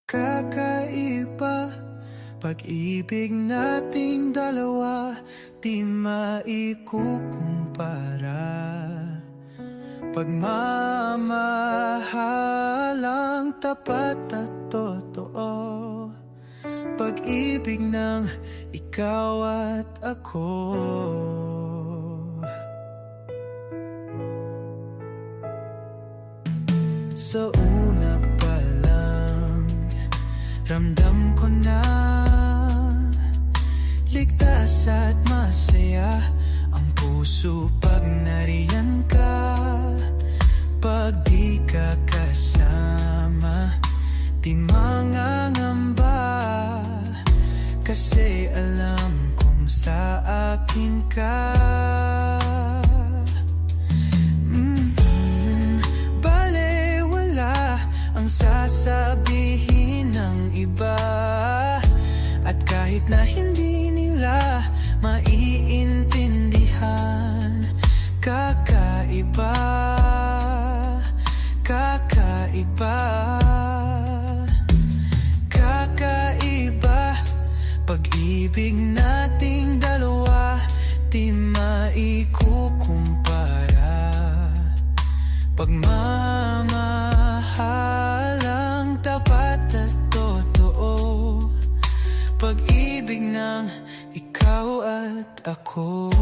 kakaiba. Pag-ibig nating dalawa, di maikukumpara. Pagmamahalang tapat at totoo, pag-ibig ng ikaw at ako. Sa una pa lang, ramdam ko na ligtas at masaya ang puso pag nariyan ka. Pag di ka kasama, di mangangamba, kasi alam kong sa akin ka. Balewala ang sasabihin ng iba, at kahit na hindi nila maiintindihan, kakaiba, kakaiba, kakaiba. Pag-ibig nating dalawa, di maikukumpara. Pagmamahalang tapat at totoo, pag-ibig ng ikaw at ako.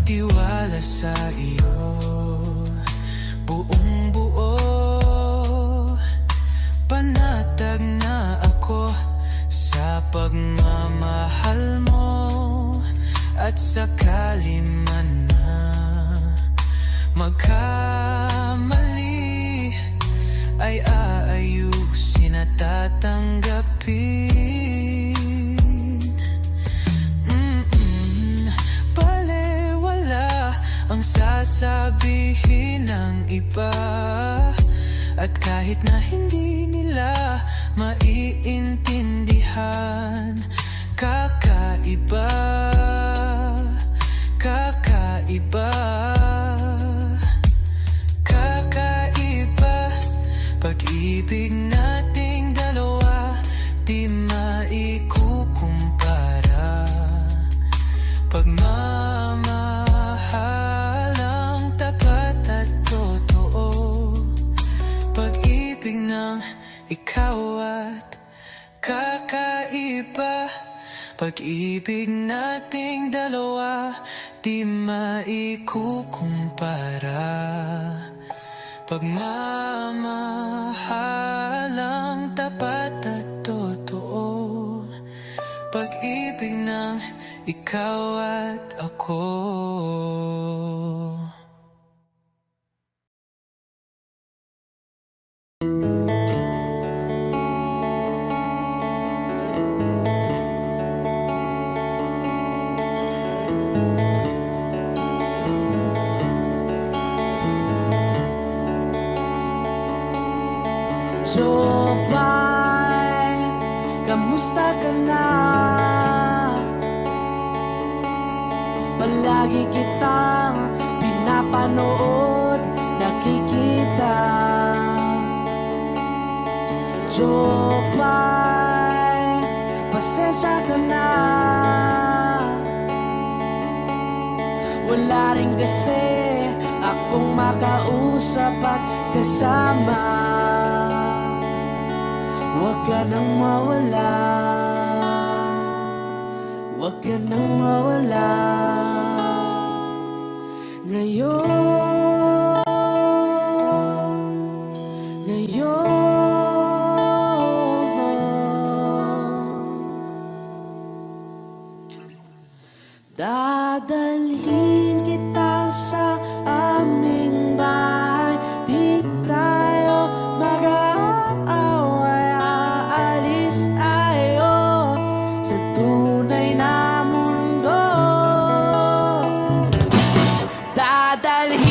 Tiwala sa iyo, buong buo, panatag na ako sa pagmamahal mo. At sakali man na magkamali, ay aayusin at tatanggapin. Balewala ang sasabihin ng iba, at kahit na hindi nila maiintindihan, kakaiba, kakaiba, kakaiba. Pag-ibig nating dalawa, di maikukumpara. Pagmamahalang tapat at totoo, pag-ibig ng ikaw at kakaiba. Pag-ibig nating dalawa, di maikukumpara. Pagmamahalang tapat at totoo, pag-ibig ng ikaw at ako. Jopay, kamusta ka na? Palagi kitang pinapanood, nakikita. Jopay, pasensya ka na. Wala rin kasi akong makausap at kasama. Huwag ka nang mawala, huwag ka nang mawala. Ngayon, dadalhin kita sa aming bahay. Di tayo mag-aaway, aalis tayo sa tunay na mundo. Dadalhin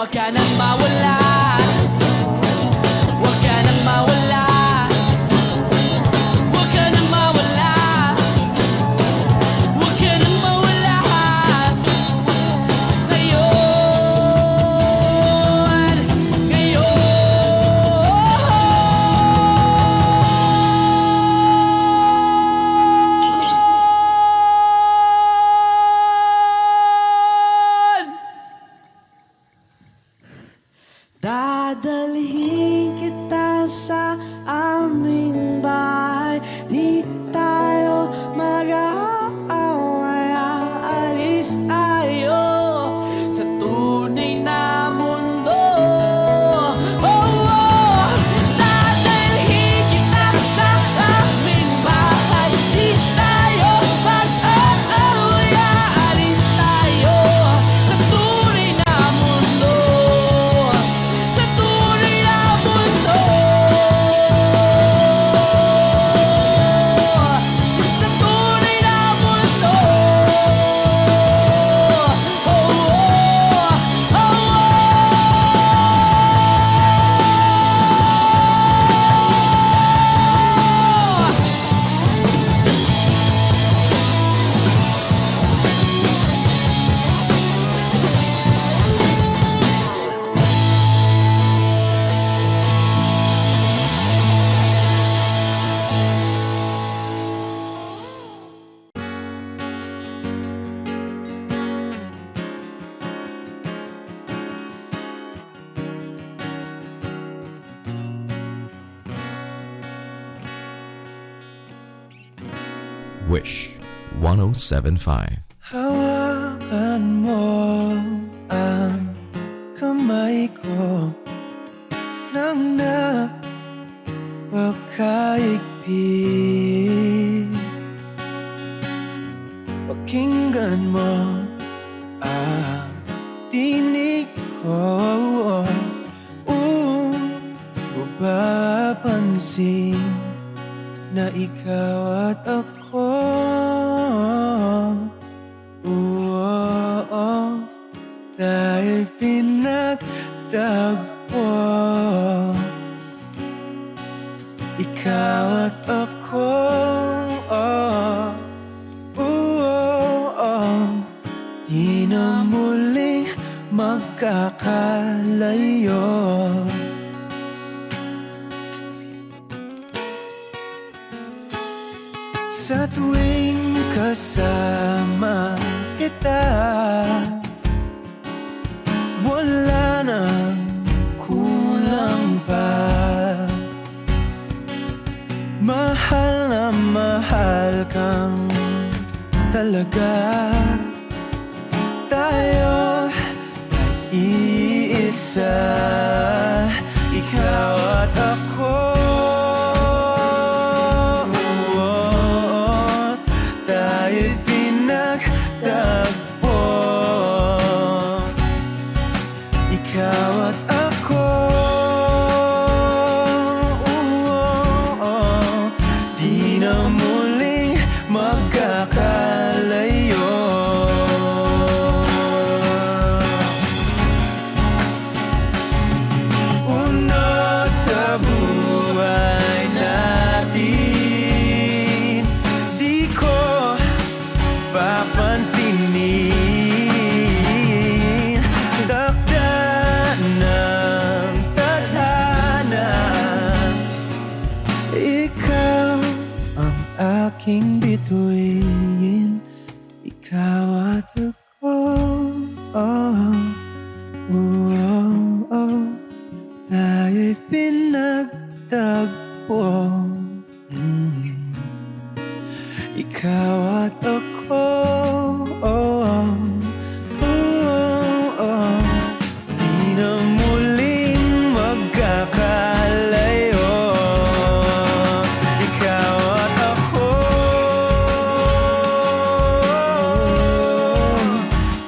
Huwag ka nang mawala, huwag ka nang mawala, huwag ka nang mawala, huwag ka nang mawala. Dadalhin kita sa aming bahay, di tayo mag-aaway, aalis tayo sa tunay na mundo. Oh, oh. Dadalhin kita sa aming bahay, di tayo mag-aaway, aalis tayo sa tunay na mundo. Wish 1075. Hawakan mo ang kamay ko nang napakaigpit. Pakinggan mo ang tinig ko, mapapansin na ikaw at ako, dahil pinagtagpo. Ikaw at ako, di na muling magkakalayo. Sa tuwing kasama kita, wala nang kulang pa. Mahal na mahal kang talaga. Tayo ay iisa, ikaw at ako. Tayo'y pinagtagpo, ikaw at ako. Di na muling magkakalayo. Uno sa buhay natin, di ko papansinin. Dakda ng tadhana, ikaw ang aking bituin, ikaw at ako. Tayo'y pinagtagpo, ikaw at ako. Di na muling magkakalayo. Ikaw at ako,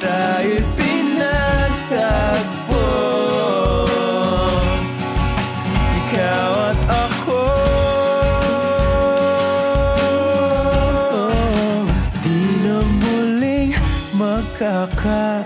tayo'y pinagtagpo. Ikaw at ako, di na muling magkakalayo.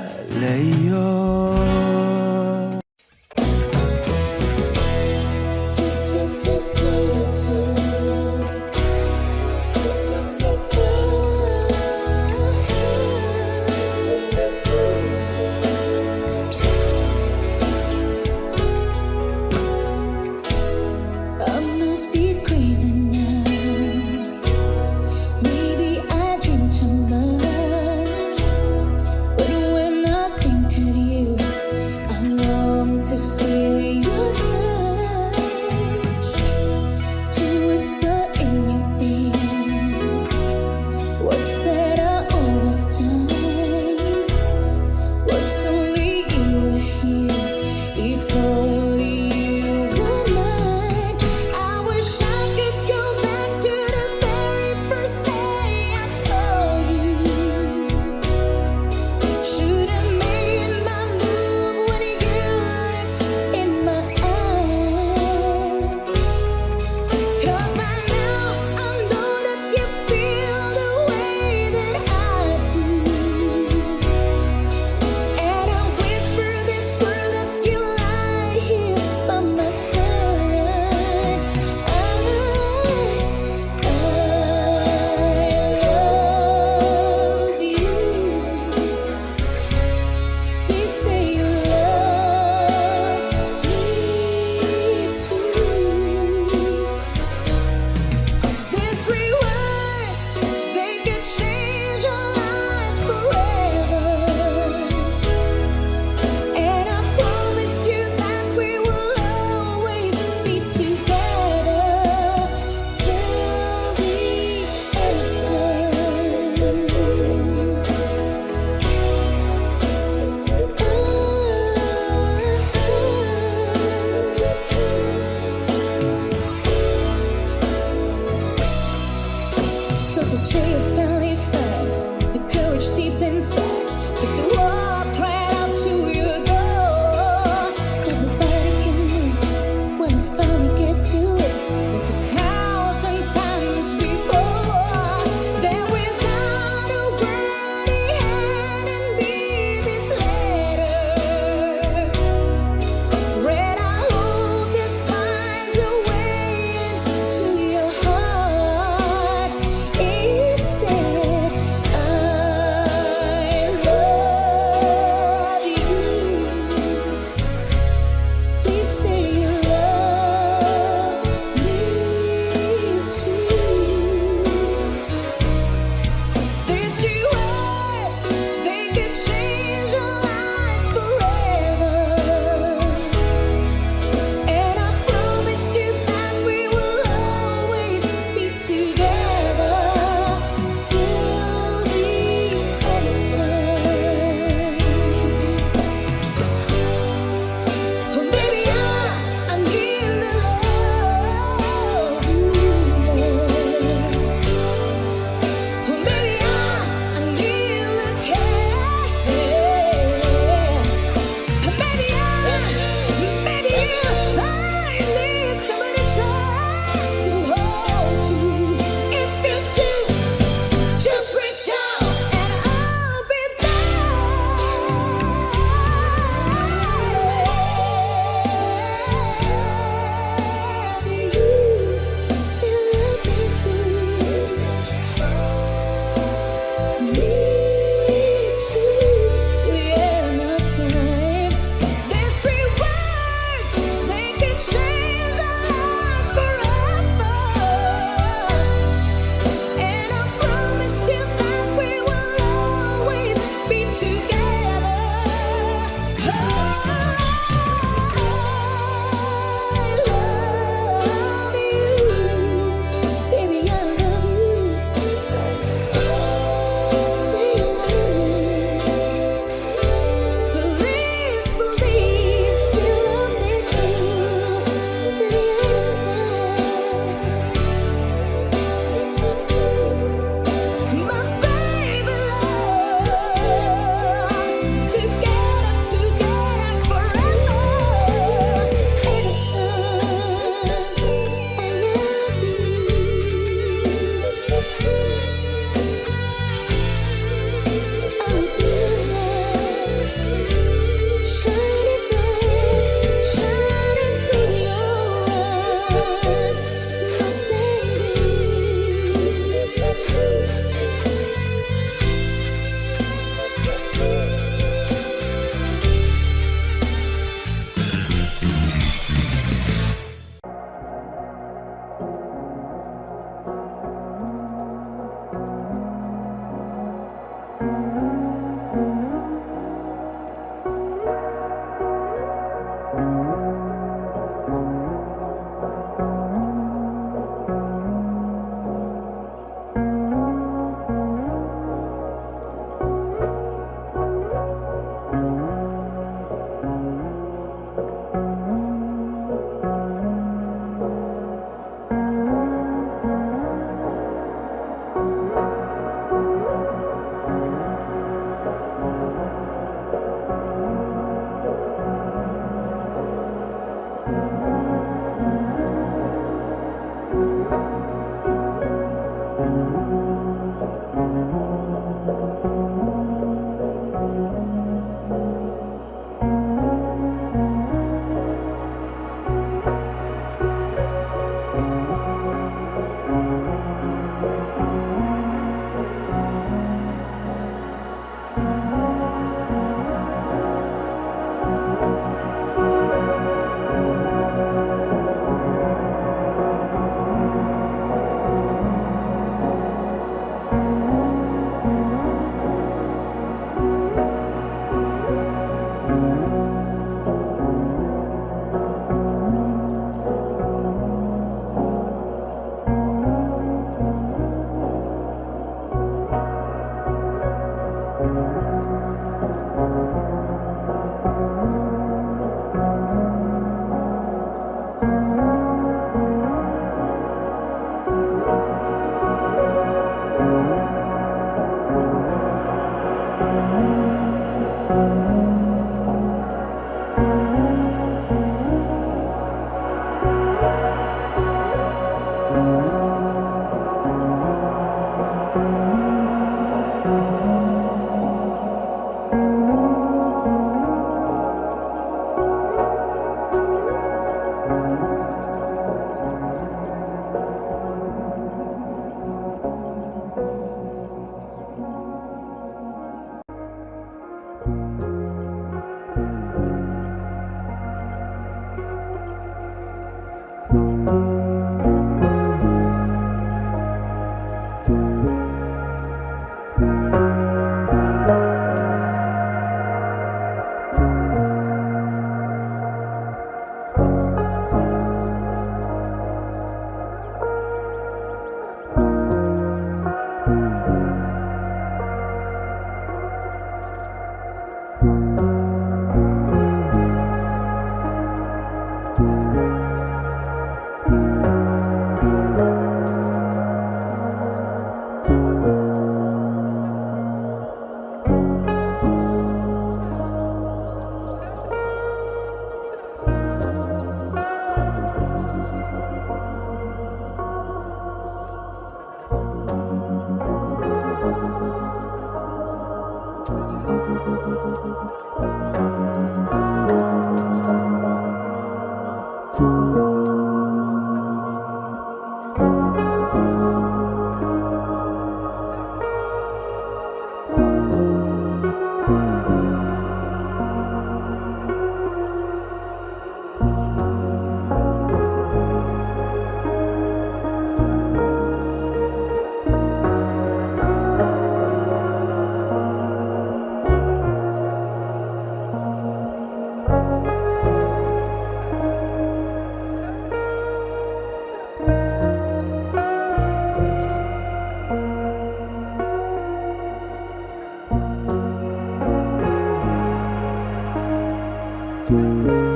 you.